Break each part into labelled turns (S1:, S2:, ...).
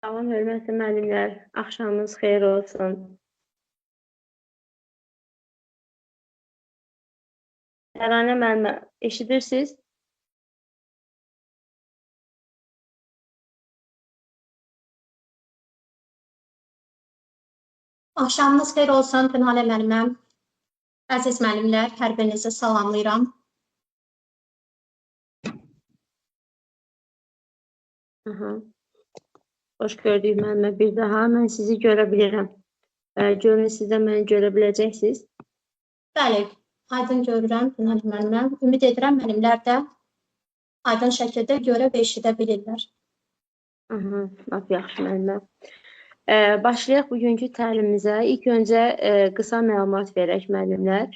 S1: Salam, hörmətli müəllimlər. Axşamınız xeyir olsun. Təranə müəllimə, eşidirsiniz?
S2: Axşamınız xeyir olsun, Pünhalə müəlliməm. Əziz müəllimlər, hər birinizi salamlayıram.
S1: Xoş gördük müəllimə. Bir daha mən sizi görə bilirəm. Görün, siz də məni görə biləcəksiniz.
S2: Bəli, aydın görürəm, Pünhalə müəlliməm. Ümid edirəm müəllimlər də aydın şəkildə görə və eşidə bilirlər.
S1: Lap yaxşı müəllimə. Başlayaq bugünkü təlimimizə. İlk öncə qısa məlumat verək müəllimlər.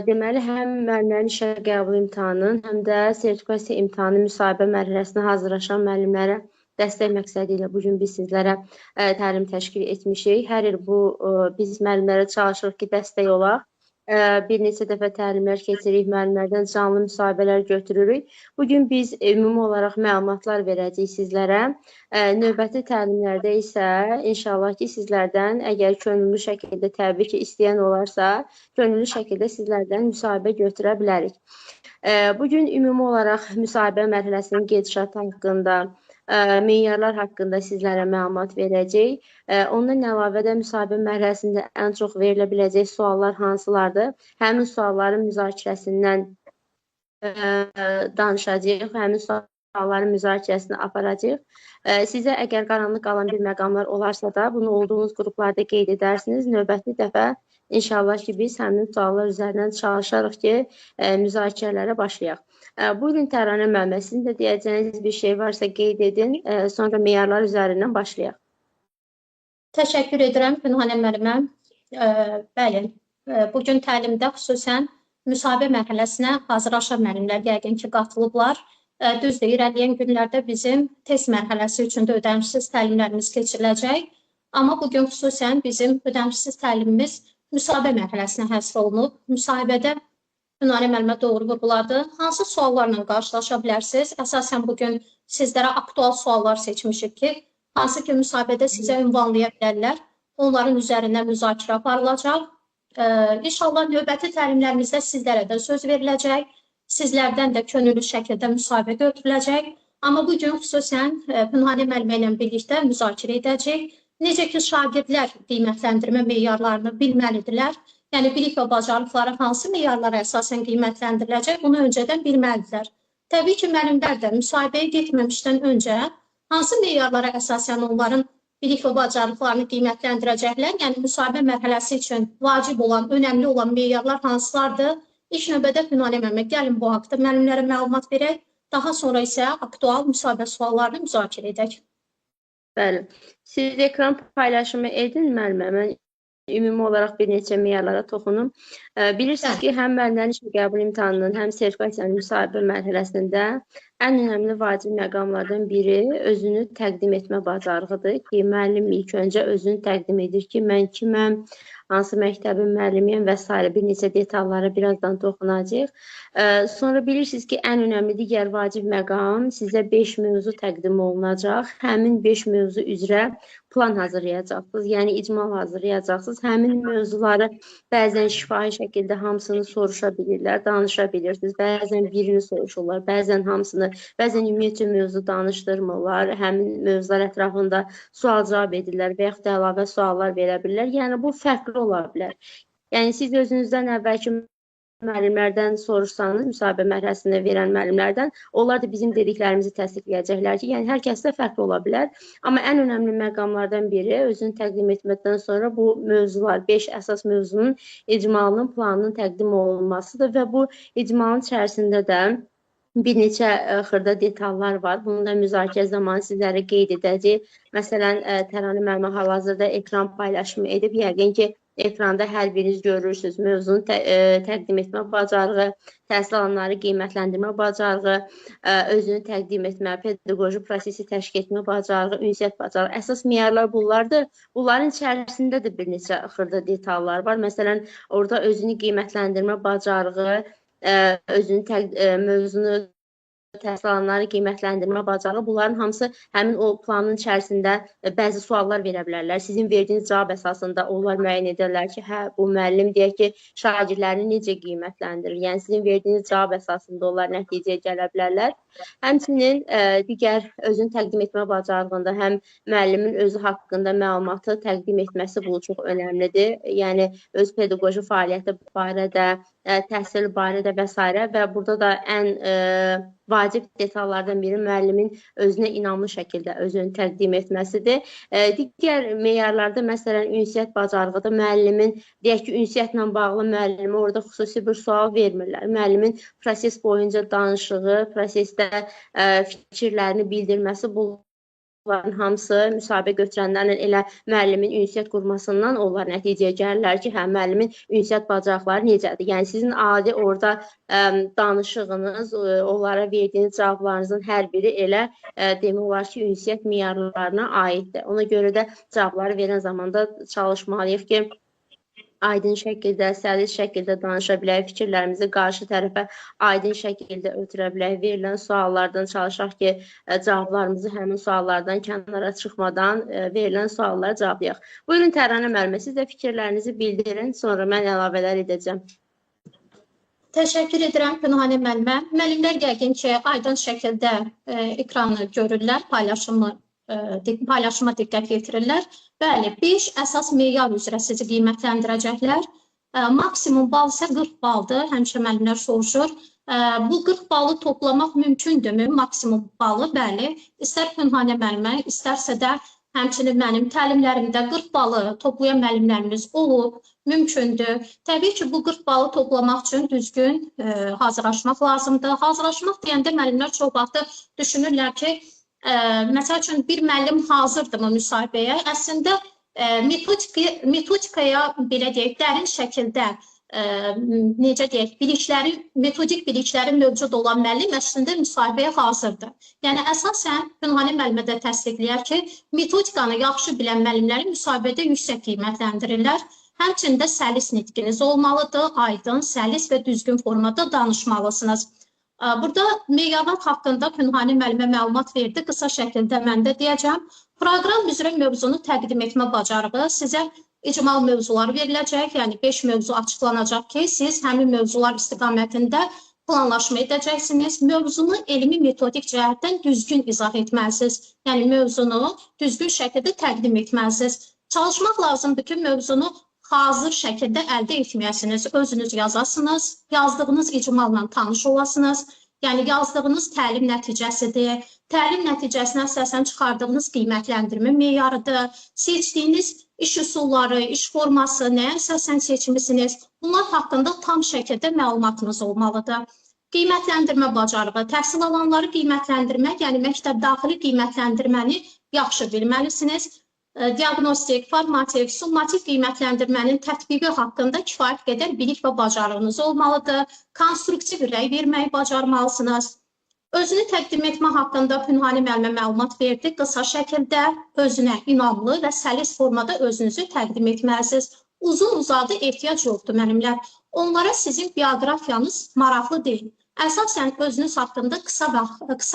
S1: Deməli, həm müəllimlərin işə qəbul imtahanının, həm də sertifikasiya imtahanı müsahibə mərhələsinə hazırlaşan müəllimlərə dəstək məqsədi ilə bugün biz sizlərə təlim təşkil etmişik. Hər il biz müəllimlərə çalışırıq ki, dəstək olaq. Bir neçə dəfə təlimlər keçirik, müəllimlərdən canlı müsahibələr götürürük. Bugün biz ümumi olaraq məlumatlar verəcəyik sizlərə. Növbəti təlimlərdə isə inşallah ki, sizlərdən əgər könüllü şəkildə təbii ki, istəyən olarsa, könüllü şəkildə sizlərdən müsahibə götürə bilərik. Bugün ümumi olaraq müsahibə mərhələsinin gedişatı haqqında, meyarlar haqqında sizlərə məlumat verəcək. Ondan əlavə də müsahibə mərhələsində ən çox verilə biləcək suallar hansılardır? Həmin sualların müzakirəsindən danışacağıq, həmin sualların müzakirəsini aparacağıq. Sizə əgər qaranlıq qalan bir məqamlar olarsa da, bunu olduğunuz qruplarda qeyd edərsiniz. Növbəti dəfə inşallah ki, biz həmin suallar üzərindən çalışarıq ki, müzakirələrə başlayaq. Buyurun Təranə müəllimə, sizin də deyəcəyiniz bir şey varsa qeyd edin, sonra meyarlar üzərindən başlayaq.
S2: Təşəkkür edirəm Pünhalə müəllimə. Bəli, bugün təlimdə xüsusən müsahibə mərhələsinə hazırlaşan müəllimlər yəqin ki, qatılıblar. Düzdür, irəliyən günlərdə bizim test mərhələsi üçün də ödənişsiz təlimlərimiz keçiriləcək. Amma bugün xüsusən bizim ödənişsiz təlimimiz müsahibə mərhələsinə həsr olunub. Müsahibədə Pünhalə müəllimə doğru vurğuladı. Hansı suallarla qarşılaşa bilərsiniz? Əsasən bugün sizlərə aktual suallar seçmişik ki, hansı ki müsahibədə sizə ünvanlaya bilərlər. Onların üzərindən müzakirə aparılacaq. İnşallah növbəti təlimlərimizdə sizlərə də söz veriləcək. Sizlərdən də könüllü şəkildə müsahibə götürüləcək. Amma bugün xüsusən Pünhalə müəllimə ilə birlikdə müzakirə edəcək. Necə ki, şagirdlər qiymətləndirmə meyarlarını bilməlidirlər. Yəni, bilik və bacarıqları hansı meyarlara əsasən qiymətləndiriləcək, bunu öncədən bilməlidirlər. Təbii ki, müəllimlər də müsahibəyə getməmişdən öncə hansı meyarlara əsasən onların bilik və bacarıqlarını qiymətləndirəcəklər, yəni müsahibə mərhələsi üçün vacib olan, önəmli olan meyarlar hansılardır? İlk növbədə Pünhalə müəllimə, gəlin bu haqda müəllimlərə məlumat verək, daha sonra isə aktual müsahibə suallarını müzakirə edək.
S1: Bəli, siz ekran paylaşımı edin müəllimə, mən ümumi olaraq bir neçə meyarlara toxunum. Bilirsiniz ki, həm müəllimlərin işə qəbul imtahanının, həm sertifikasiyanın müsahibə mərhələsində ən önəmli vacib məqamlardan biri özünü təqdim etmə bacarığıdır ki, müəllim ilk öncə özünü təqdim edir ki, mən kiməm, hansı məktəbin müəllimiyəm və s. bir neçə detallara birazdan toxunacaq. Sonra bilirsiniz ki, ən önəmli digər vacib məqam sizə 5 mövzu təqdim olunacaq. Həmin 5 mövzu üzrə plan hazırlayacaqsınız, yəni icmal hazırlayacaqsınız. Həmin mövzuları bəzən şifahi şəkildə hamısını soruşa bilirlər, danışa bilirsiniz. Bəzən birini soruşurlar, bəzən hamısını, bəzən ümumiyyətcə mövzu danışdırmırlar. Həmin mövzular ətrafında sual-cavab edirlər və yaxud da əlavə suallar verə bilirlər. Yəni, bu fərqli ola bilər. Yəni, siz özünüzdən əvvəlki müəllimlərdən soruşsanız, müsahibə mərhələsində verən müəllimlərdən, onlar da bizim dediklərimizi təsdiqləyəcəklər ki, yəni hər kəsdə fərqli ola bilər. Amma ən önəmli məqamlardan biri özünü təqdim etməkdən sonra bu mövzular, 5 əsas mövzunun icmalının planının təqdim olunmasıdır və bu icmalın içərisində də bir neçə xırda detallar var. Bunu da müzakirə zamanı sizlərə qeyd edəcək. Məsələn, Təranə müəllimə hal-hazırda ekran paylaşımı edib, yəqin ki, ekranda hər biriniz görürsünüz. Mövzunu təqdim etmə bacarığı, təhsil alanları qiymətləndirmə bacarığı, özünü təqdim etmə, pedaqoji prosesi təşkil etmə bacarığı, ünsiyyət bacarığı. Əsas meyarlar bunlardır. Bunların içərisində də bir neçə xırda detallar var. Məsələn, orada özünü qiymətləndirmə bacarığı, özünü mövzunu təhsil alanları qiymətləndirmə bacarığı, bunların hamısı həmin o planın içərisində bəzi suallar verə bilərlər. Sizin verdiyiniz cavab əsasında onlar müəyyən edirlər ki, hə, bu müəllim deyək ki, şagirdlərini necə qiymətləndirir. Yəni sizin verdiyiniz cavab əsasında onlar nəticəyə gələ bilərlər. Həmçinin digər özünü təqdim etmə bacarığında həm müəllimin özü haqqında məlumatı təqdim etməsi bu çox önəmlidir. Yəni öz pedaqoji fəaliyyəti barədə, təhsil barədə və s. və burada da ən vacib detallardan biri müəllimin özünə inamlı şəkildə özünü təqdim etməsidir. Digər meyarlarda məsələn ünsiyyət bacarığıdır. Müəllimin deyək ki, ünsiyyətlə bağlı müəllimi orada xüsusi bir sual vermirlər. Müəllimin proses boyunca danışığı, prosesdə fikirlərini bildirməsi bunların hamısı müsahibə götürənlərlə elə müəllimin ünsiyyət qurmasından onlar nəticəyə gəlirlər ki, hə, müəllimin ünsiyyət bacarıqları necədir? Yəni sizin adi orada danışığınız, onlara verdiyiniz cavablarınızın hər biri elə demək olar ki, ünsiyyət meyarlarına aiddir. Ona görə də cavabları verən zamanda çalışmalıyıq ki, aydın şəkildə, səlis şəkildə danışa bilək, fikirlərimizi qarşı tərəfə aydın şəkildə ötürə bilək. Verilən suallardan çalışaq ki, cavablarımızı həmin suallardan kənara çıxmadan verilən suallara cavablayaq. Buyurun Təranə müəllimə, siz də fikirlərinizi bildirin, sonra mən əlavələr edəcəm.
S2: Təşəkkür edirəm Pünhanə müəllimə. Müəllimlər yəqin ki, aydın şəkildə ekranı görürlər, paylaşıma diqqət yetirirlər. Bəli, 5 əsas meyar üzrə sizi qiymətləndirəcəklər. Maksimum bal isə 40 baldır. Həmişə müəllimlər soruşur. Bu 40 balı toplamaq mümkündürmü? Maksimum balı, bəli. İstər Pünhanə müəllimə, istərsə də həmçinin mənim təlimlərimdə 40 balı toplayan müəllimlərimiz olub, mümkündür. Təbii ki, bu 40 balı toplamaq üçün düzgün hazırlaşmaq lazımdır. Hazırlaşmaq deyəndə müəllimlər çox vaxt düşünürlər ki, məsəl üçün bir müəllim hazırdırmı müsahibəyə? Əslində metodikaya belə deyək, dərin şəkildə necə deyək, metodik bilikləri mövcud olan müəllim əslində müsahibəyə hazırdır. Yəni əsasən Pünhanə müəllimə də təsdiqləyər ki, metodikanı yaxşı bilən müəllimləri müsahibədə yüksək qiymətləndirirlər. Həmçində səlis nitqiniz olmalıdır, aydın, səlis və düzgün formada danışmalısınız. Burada meyarlar haqqında Pünhanə müəllimə məlumat verdi. Qısa şəkildə mən də deyəcəm. Proqram üzrə mövzunu təqdim etmə bacarığı sizə icmal mövzular veriləcək. Yəni 5 mövzu açıqlanacaq ki, siz həmin mövzular istiqamətində planlaşma edəcəksiniz. Mövzunu elmi metodik cəhətdən düzgün izah etməlisiniz. Yəni mövzunu düzgün şəkildə təqdim etməlisiniz. Çalışmaq lazımdır ki, mövzunu hazır şəkildə əldə etməyəsiniz, özünüz yazasınız, yazdığınız icmalla tanış olasınız, yəni yazdığınız təlim nəticəsidir, təlim nəticəsinə əsasən çıxardığınız qiymətləndirmə meyarıdır, seçdiyiniz iş üsulları, iş forması, nəyə əsasən seçmisiniz, bunlar haqqında tam şəkildə məlumatınız olmalıdır. Qiymətləndirmə bacarığı, təhsil alanları qiymətləndirmək, yəni məktəb daxili qiymətləndirməni yaxşı bilməlisiniz. Diaqnostik, formativ, summativ qiymətləndirmənin tətbiqi haqqında kifayət qədər bilik və bacarığınız olmalıdır. Konstruktiv rəy verməyi bacarmalısınız. Özünü təqdim etmə haqqında Pünhanə müəllimə məlumat verdi. Qısa şəkildə özünə inamlı və səlis formada özünüzü təqdim etməlisiniz. Uzun-uzadı ehtiyac yoxdur müəllimlər. Onlara sizin bioqrafiyanız maraqlı deyil. Əsasən özünüz haqqında qısa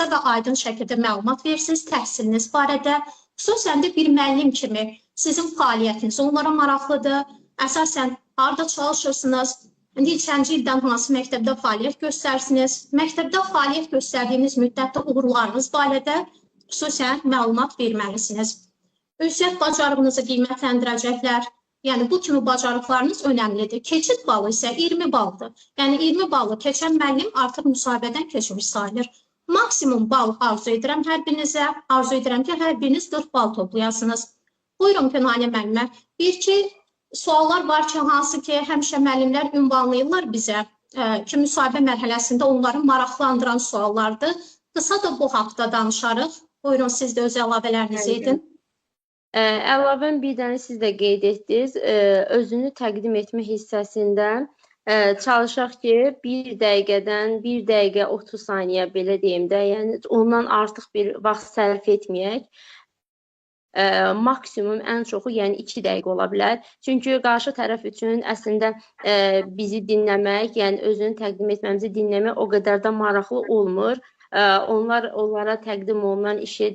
S2: və aydın şəkildə məlumat verirsiniz təhsiliniz barədə. Xüsusən də bir müəllim kimi sizin fəaliyyətiniz onlara maraqlıdır. Əsasən harda çalışırsınız, neçənci ildən hansı məktəbdə fəaliyyət göstərsiniz, məktəbdə fəaliyyət göstərdiyiniz müddətdə uğurlarınız barədə xüsusən məlumat verməlisiniz. Ünsiyyət bacarığınızı qiymətləndirəcəklər. Yəni bu kimi bacarıqlarınız önəmlidir. Keçid balı isə 20 baldır. Yəni 20 balı keçən müəllim artıq müsahibədən keçmiş sayılır. Maksimum bal arzu edirəm hər birinizə. Arzu edirəm ki, hər biriniz 40 bal toplayasınız. Buyurun Pünhanə müəllimə. Bir-iki suallar var ki, hansı ki, həmişə müəllimlər ünvanlayırlar bizə ki, müsahibə mərhələsində onları maraqlandıran suallardır. Qısa da bu haqda danışarıq. Buyurun, siz də öz əlavələrinizi edin.
S1: Əlavən bir dənə siz də qeyd etdiniz. Özünü təqdim etmə hissəsində çalışaq ki, 1 dəqiqədən 1 dəqiqə 30 saniyə belə deyim də, yəni ondan artıq bir vaxt sərf etməyək. Maksimum ən çoxu yəni 2 dəqiqə ola bilər. Çünki qarşı tərəf üçün əslində bizi dinləmək, yəni özünü təqdim etməmizi dinləmək o qədər də maraqlı olmur. onlara təqdim olunan işi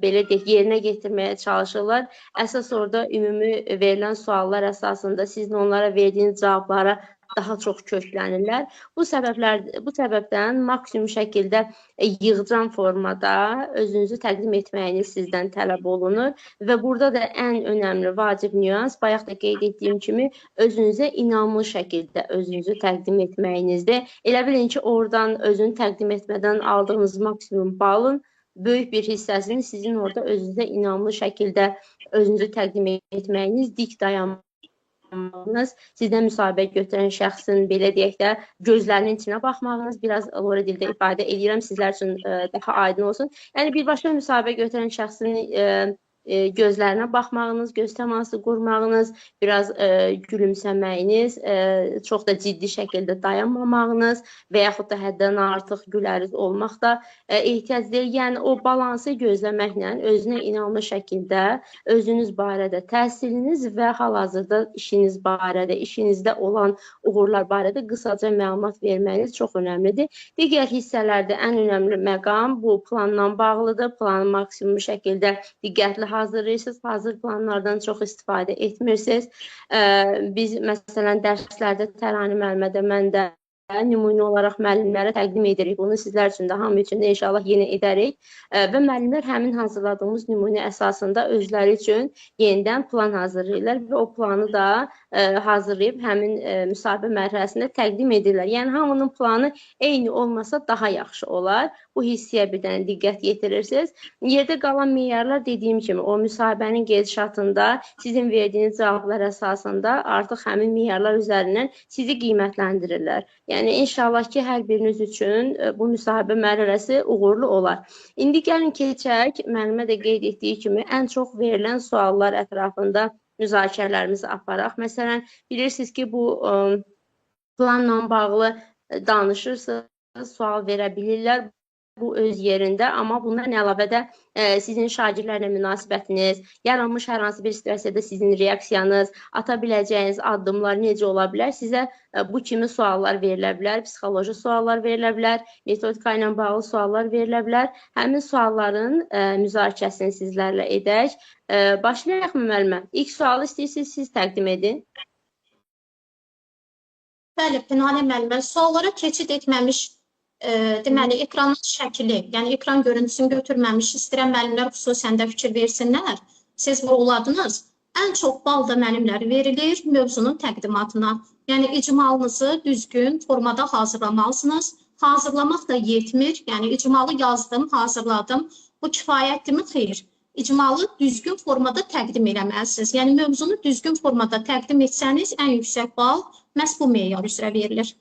S1: belə deyək, yerinə yetirməyə çalışırlar. Əsas orada ümumi verilən suallar əsasında sizin onlara verdiyiniz cavablara daha çox köklənirlər. Bu səbəbdən maksimum şəkildə yığcam formada özünüzü təqdim etməyiniz sizdən tələb olunur və burada da ən önəmli vacib nüans, bayaq da qeyd etdiyim kimi, özünüzə inamlı şəkildə özünüzü təqdim etməyinizdir. Elə bilin ki, oradan özünü təqdim etmədən aldığınız maksimum balın böyük bir hissəsini sizin orada özünüzə inamlı şəkildə özünüzü təqdim etməyiniz, dik dayanmağınız, sizdən müsahibə götürən şəxsin, belə deyək də, gözlərinin içinə baxmağınız, biraz Lori dildə ifadə edirəm, sizlər üçün daha aydın olsun. Yəni, birbaşa müsahibə götürən şəxsin gözlərinə baxmağınız, göz təması qurmağınız, biraz gülümsəməyiniz, çox da ciddi şəkildə dayanmamağınız və yaxud da həddən artıq güləriz olmaq da ehtiyac deyil. Yəni, o balansı gözləməklə özünə inanlı şəkildə özünüz barədə təhsiliniz və hal-hazırda işiniz barədə, işinizdə olan uğurlar barədə qısaca məlumat verməyiniz çox önəmlidir. Digər hissələrdə ən önəmli məqam bu planla bağlıdır. Planı maksimum şəkildə diqqətli hazırlayırsınız, hazır planlardan çox istifadə etmirsiniz. Biz, məsələn, dərslərdə Tərani müəllimə də, mən də nümunə olaraq müəllimlərə təqdim edirik. Bunu sizlər üçün də, hamı üçün də inşallah yenə edərik. Və müəllimlər həmin hazırladığımız nümunə əsasında özləri üçün yenidən plan hazırlayırlar və o planı da hazırlayıb həmin müsahibə mərhələsində təqdim edirlər. Yəni, hamının planı eyni olmasa daha yaxşı olar. Bu hissiyə bir dənə diqqət yetirirsiniz. Yerdə qalan meyarlar dediyim kimi, o müsahibənin gedişatında sizin verdiyiniz cavablar əsasında artıq həmin meyarlar üzərindən sizi qiymətləndirirlər. Yəni, inşallah ki, hər biriniz üçün bu müsahibə mərhələsi uğurlu olar. İndi gəlin keçək, müəllimə də qeyd etdiyi kimi, ən çox verilən suallar ətrafında müzakirələrimizi aparaq. Məsələn, bilirsiniz ki, bu planla bağlı danışırsınız, sual verə bilirlər. Bu öz yerində, amma bundan əlavə də sizin şagirdlərlə münasibətiniz, yaranmış hər hansı bir situasiyada sizin reaksiyanız, ata biləcəyiniz addımlar necə ola bilər? Sizə bu kimi suallar verilə bilər, psixoloji suallar verilə bilər, metodika ilə bağlı suallar verilə bilər. Həmin sualların müzakirəsini sizlərlə edək. Başlayaq mı müəllimə? İlk sualı istəyirsiniz, siz təqdim edin.
S2: Bəli, Pünhanə müəllimə, suallara keçid etməmiş deməli, ekranın şəkli, yəni ekran görüntüsünü götürməmiş istəyirəm müəllimlər xüsusən də fikir versinlər. Siz vurguladınız. Ən çox bal da müəllimlər verilir mövzunun təqdimatına. Yəni, icmalınızı düzgün formada hazırlamalısınız. Hazırlamaq da yetmir. Yəni, icmalı yazdım, hazırladım. Bu kifayətdirmi? Xeyr. İcmalı düzgün formada təqdim eləməlisiniz. Yəni, mövzunu düzgün formada təqdim etsəniz, ən yüksək bal məhz bu meyar üzrə verilir.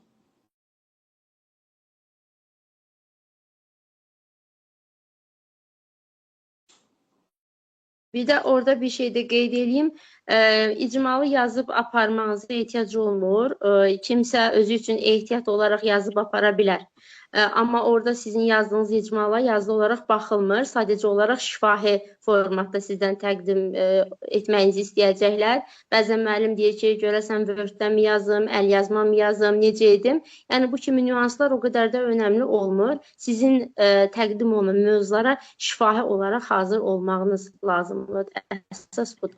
S1: Bir də orada bir şey də qeyd edeyim. İcmalı yazıb aparmağınıza ehtiyac olmur. Kimsə özü üçün ehtiyat olaraq yazıb apara bilər. Amma orada sizin yazdığınız icmala yazılı olaraq baxılmır. Sadəcə olaraq şifahi formatda sizdən təqdim etməyinizi istəyəcəklər. Bəzən müəllim deyir ki, görəsən Word-dən mi yazım, əl yazma mı yazım, necə edim? Yəni, bu kimi nüanslar o qədər də önəmli olmur. Sizin təqdim olunan mövzulara şifahi olaraq hazır olmağınız lazımdır. Əsas budur.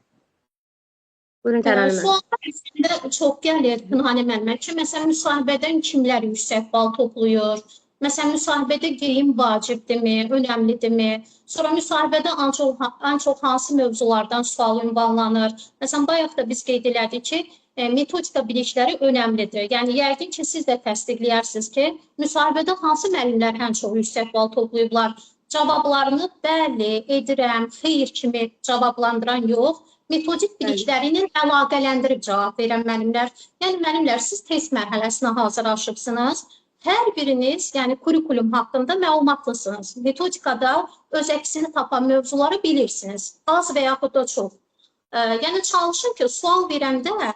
S1: Buyurun, Tərani müəllim.
S2: Suallar içində çox gəlir Pünhanə müəllimə ki, məsələn, müsahibədən kimlər yüksək bal toplayır? Məsələn, müsahibədə geyim vacibdirmi, önəmlidirmi? Sonra müsahibədə ən çox hansı mövzulardan sual ünvanlanır? Məsələn, bayaq da biz qeyd elədik ki, metodika bilikləri önəmlidir. Yəni, yəqin ki, siz də təsdiqləyirsiniz ki, müsahibədə hansı müəllimlər ən çox yüksək bal toplayıblar? Cavablarını bəli, edirəm, xeyr kimi cavablandıran yox, metodik bilikləri ilə əlaqələndirib cavab verən müəllimlər. Yəni, müəllimlər, siz test mərhələsinə hazırlaşıbsınız. Hər biriniz, yəni kurikulum haqqında məlumatlısınız. Metodikada öz əksini tapan mövzuları bilirsiniz. Az və yaxud da çox. Yəni, çalışın ki, sual verəndə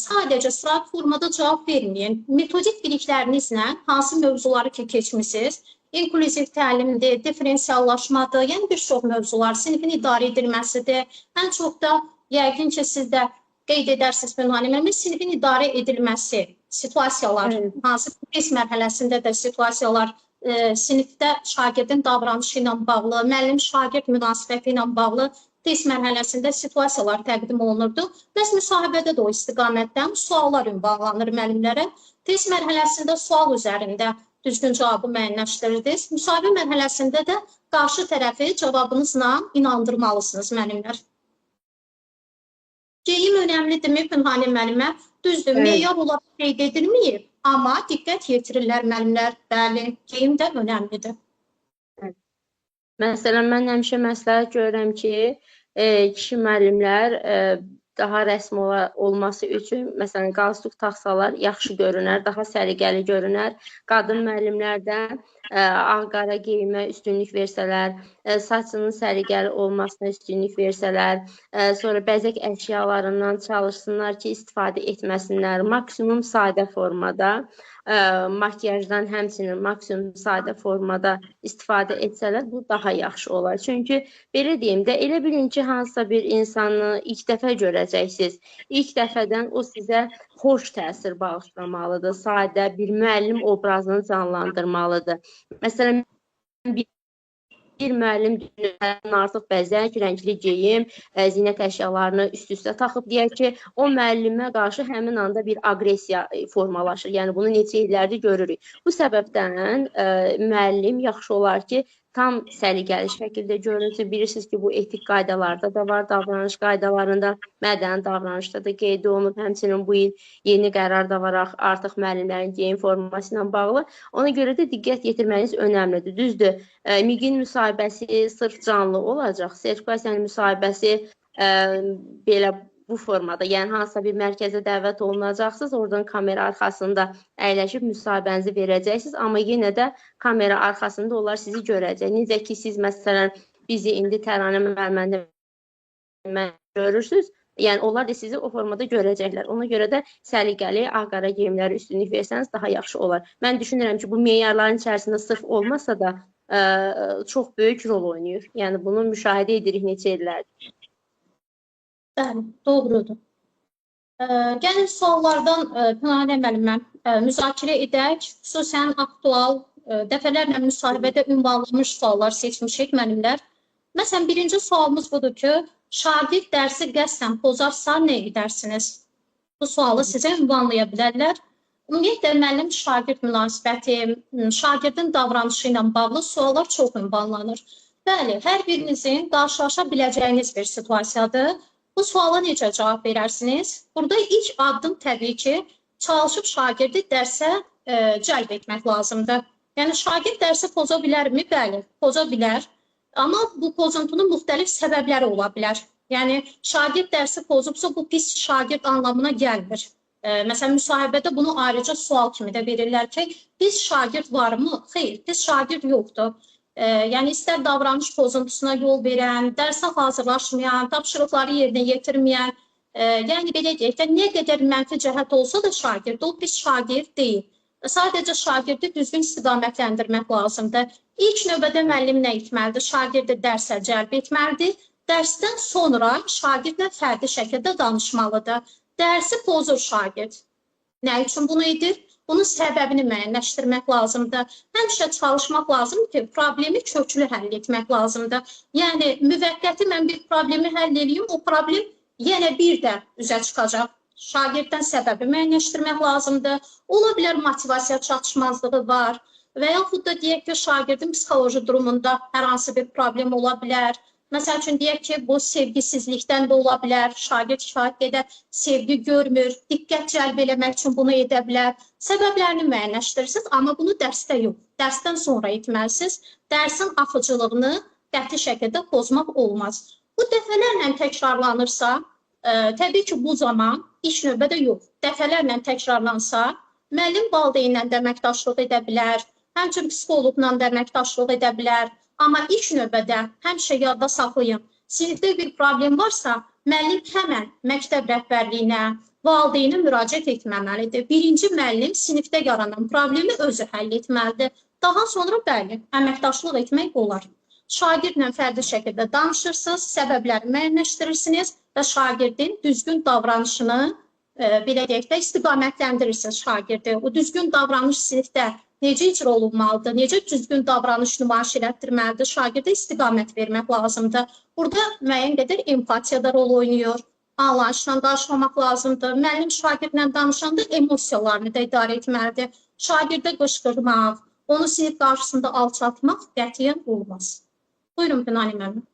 S2: sadəcə sırat formada cavab verməyin. Metodik biliklərinizlə hansı mövzuları ki keçmisiniz, inklüziv təlimdir, diferensiallaşmadır, yəni bir çox mövzular, sinifin idarə edilməsidir. Ən çox da yəqin ki, siz də qeyd edərsiniz, Pünhanə müəllimə, sinifin idarə edilməsi, situasiyalar, hansı test mərhələsində də situasiyalar sinifdə şagirdin davranışı ilə bağlı, müəllim-şagird münasibəti ilə bağlı test mərhələsində situasiyalar təqdim olunurdu. Bəs müsahibədə də o istiqamətdən suallar ünvanlanır müəllimlərə. Test mərhələsində sual üzərində düzgün cavabı müəyyənləşdirirdiniz. Müsahibə mərhələsində də qarşı tərəfi cavabınızla inandırmalısınız müəllimlər. Geyim önəmlidirmi Pünhanə müəllimə? Düzdür, meyar olaraq qeyd edilməyib, amma diqqət yetirirlər müəllimlər. Bəli, geyim də önəmlidir.
S1: Məsələn, mən həmişə məsləhət görürəm ki, kişi müəllimlər daha rəsmi olması üçün, məsələn, qalstuk taxsalar yaxşı görünər, daha səliqəli görünər. Qadın müəllimlər də ağ-qara geyimə üstünlük versələr, saçının səliqəli olmasına üstünlük versələr, sonra bəzək əşyalarından çalışsınlar ki, istifadə etməsinlər. Maksimum sadə formada, makyajdan həmçinin maksimum sadə formada istifadə etsələr, bu daha yaxşı olar. Çünki, belə deyim də, elə bilin ki, hansısa bir insanı ilk dəfə görəcəksiniz. İlk dəfədən o sizə xoş təsir bağışlamalıdır, sadə bir müəllim obrazını canlandırmalıdır. Məsələn, bir müəllim artıq bəzək, rəngli geyim, zinət əşyalarını üst-üstə taxıb deyək ki, o müəllimə qarşı həmin anda bir aqressiya formalaşır. Yəni, bunu neçə illərdir görürük. Bu səbəbdən müəllim yaxşı olar ki, tam səliqəli şəkildə görünsün. Bilirsiniz ki, bu etik qaydalarda da var, davranış qaydalarında, mədəni davranışda da qeyd olunub. Həmçinin bu il yeni qərar da var artıq müəllimlərin geyim forması ilə bağlı. Ona görə də diqqət yetirməniz önəmlidir. Düzdür, MİQ-in müsahibəsi sırf canlı olacaq. Sertifikasiyanın müsahibəsi belə bu formada, yəni hansısa bir mərkəzə dəvət olunacaqsınız, oradan kamera arxasında əyləşib müsahibənizi verəcəksiniz, amma yenə də kamera arxasında onlar sizi görəcək. Necə ki, siz məsələn bizi indi Təranə müəllimə görürsünüz, yəni onlar da sizi o formada görəcəklər. Ona görə də səliqəli, ağ-qara geyimləri üstünlük versəniz daha yaxşı olar. Mən düşünürəm ki, bu meyarların içərisində sırf olmasa da çox böyük rol oynayır. Yəni bunu müşahidə edirik neçə illərdir.
S2: Bəli, doğrudur. Gəlin suallardan Pünhanə müəllimə müzakirə edək. Xüsusən aktual, dəfələrlə müsahibədə ünvanlanmış suallar seçmişik müəllimlər. Məsələn, birinci sualımız budur ki, şagird dərsi qəsdən pozarsa nə edərsiniz? Bu sualı sizə ünvanlaya bilərlər. Ümumiyyətlə, müəllim-şagird münasibəti, şagirdin davranışı ilə bağlı suallar çox ünvanlanır. Bəli, hər birinizin qarşılaşa biləcəyiniz bir situasiyadır. Bu suala necə cavab verərsiniz? Burada ilk addım təbii ki, çalışıb şagirdi dərsə cəlb etmək lazımdır. Yəni, şagird dərsi poza bilərmi? Bəli, poza bilər. Amma bu pozuntunun müxtəlif səbəbləri ola bilər. Yəni, şagird dərsi pozubsa, bu pis şagird anlamına gəlmir. Məsələn, müsahibədə bunu ayrıca sual kimi də verirlər ki, pis şagird varmı? Xeyr, pis şagird yoxdur. Yəni, istər davranış pozuntusuna yol verən, dərsə hazırlaşmayan, tapşırıqları yerinə yetirməyən, yəni belə deyək də, nə qədər mənfi cəhət olsa da şagird, o pis şagird deyil. Sadəcə şagirdi düzgün istiqamətləndirmək lazımdır. İlk növbədə müəllim nə etməlidir? Şagirdi dərsə cəlb etməlidir. Dərsdən sonra şagirdlə fərdi şəkildə danışmalıdır. Dərsi pozur şagird. Nə üçün bunu edir? Bunun səbəbini müəyyənləşdirmək lazımdır. Həmişə çalışmaq lazımdır ki, problemi köklü həll etmək lazımdır. Yəni, müvəqqəti mən bir problemi həll edeyim, o problem yenə bir də üzə çıxacaq. Şagirddən səbəbi müəyyənləşdirmək lazımdır. Ola bilər motivasiya çatışmazlığı var və yaxud da deyək ki, şagirdin psixoloji durumunda hər hansı bir problem ola bilər. Məsəl üçün, deyək ki, bu sevgisizlikdən də ola bilər, şagird kifayət qədər sevgi görmür, diqqət cəlb eləmək üçün bunu edə bilər. Səbəblərini müəyyənləşdirirsiniz, amma bunu dərsdə yox, dərsdən sonra etməlisiniz. Dərsin axıcılığını qəti şəkildə pozmaq olmaz. Bu dəfələrlə təkrarlanırsa, təbii ki, bu zaman ilk növbədə yox, dəfələrlə təkrarlansa, müəllim valideynlə də əməkdaşlıq edə bilər, həmçinin psixoloqla da əməkdaşlıq edə bilər. Amma ilk növbədə həmişə yadda saxlayın, sinifdə bir problem varsa, müəllim həmən məktəb rəhbərliyinə, valideynə müraciət etməməlidir. Birinci müəllim sinifdə yaranan problemi özü həll etməlidir. Daha sonra bəli, əməkdaşlıq etmək olar. Şagirdlə fərdi şəkildə danışırsınız, səbəbləri müəyyənləşdirirsiniz və şagirdin düzgün davranışını belə deyək də istiqamətlendirirsiniz şagirdi. O düzgün davranış sinifdə necə icra olunmalıdır, necə düzgün davranış nümayiş etdirməlidir, şagirdə istiqamət vermək lazımdır. Burada müəyyən qədər empatiya da rol oynayır, anlayışla danışmamaq lazımdır. Müəllim şagirdlə danışanda emosiyalarını da idarə etməlidir. Şagirdə qışqırmaq, onu sinif qarşısında alçaltmaq qətiyyən olmaz. Buyurun Pünani müəllim.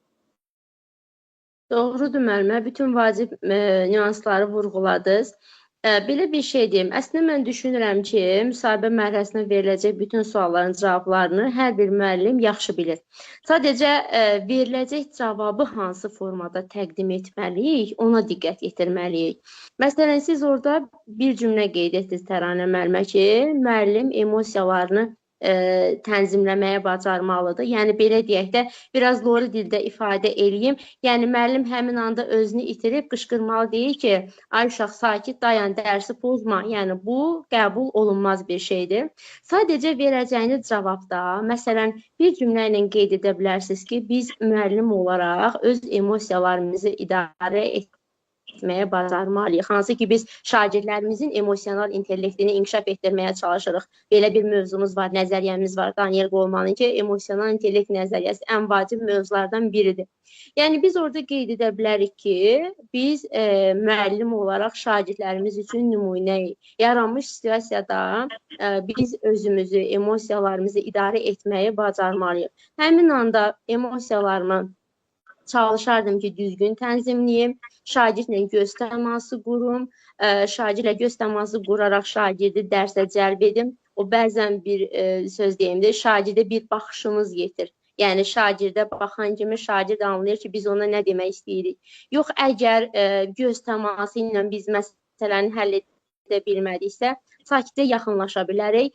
S1: Doğrudur müəllimə, bütün vacib nüansları vurğuladınız. Belə bir şey deyim, əslində mən düşünürəm ki, müsahibə mərhələsinə veriləcək bütün sualların cavablarını hər bir müəllim yaxşı bilir. Sadəcə veriləcək cavabı hansı formada təqdim etməliyik, ona diqqət yetirməliyik. Məsələn, siz orada bir cümlə qeyd etdiniz Təranə müəllimə ki, müəllim emosiyalarını tənzimləməyə bacarmalıdır. Yəni, belə deyək də, biraz doğru dildə ifadə eləyim. Yəni, müəllim həmin anda özünü itirib qışqırmalı deyir ki, ay uşaq sakit dayan, dərsi pozma. Yəni, bu qəbul olunmaz bir şeydir. Sadəcə verəcəyiniz cavabda, məsələn, bir cümlə ilə qeyd edə bilərsiniz ki, biz müəllim olaraq öz emosiyalarımızı idarə etməyə bacarmalıyıq. Hansı ki, biz şagirdlərimizin emosional intellektini inkişaf etdirməyə çalışırıq. Belə bir mövzumuz var, nəzəriyyəmiz var. Daniel Golemanın ki, emosional intellekt nəzəriyyəsi ən vacib mövzulardan biridir. Yəni, biz orada qeyd edə bilərik ki, biz müəllim olaraq şagirdlərimiz üçün nümunəyik. Yaranmış situasiyada biz özümüzü, emosiyalarımızı idarə etməyi bacarmalıyıq. Həmin anda emosiyalarımı çalışardım ki, düzgün tənzimləyim, şagirdlə göz təması qurum, şagirdlə göz təması quraraq şagirdi dərsə cəlb edim. O bəzən bir söz deyimdir, şagirdə bir baxışımız yetir. Yəni, şagirdə baxan kimi şagird anlayır ki, biz ona nə demək istəyirik. Yox, əgər göz təması ilə biz məsələni həll edə bilmədiksə, sakitcə yaxınlaşa bilərik,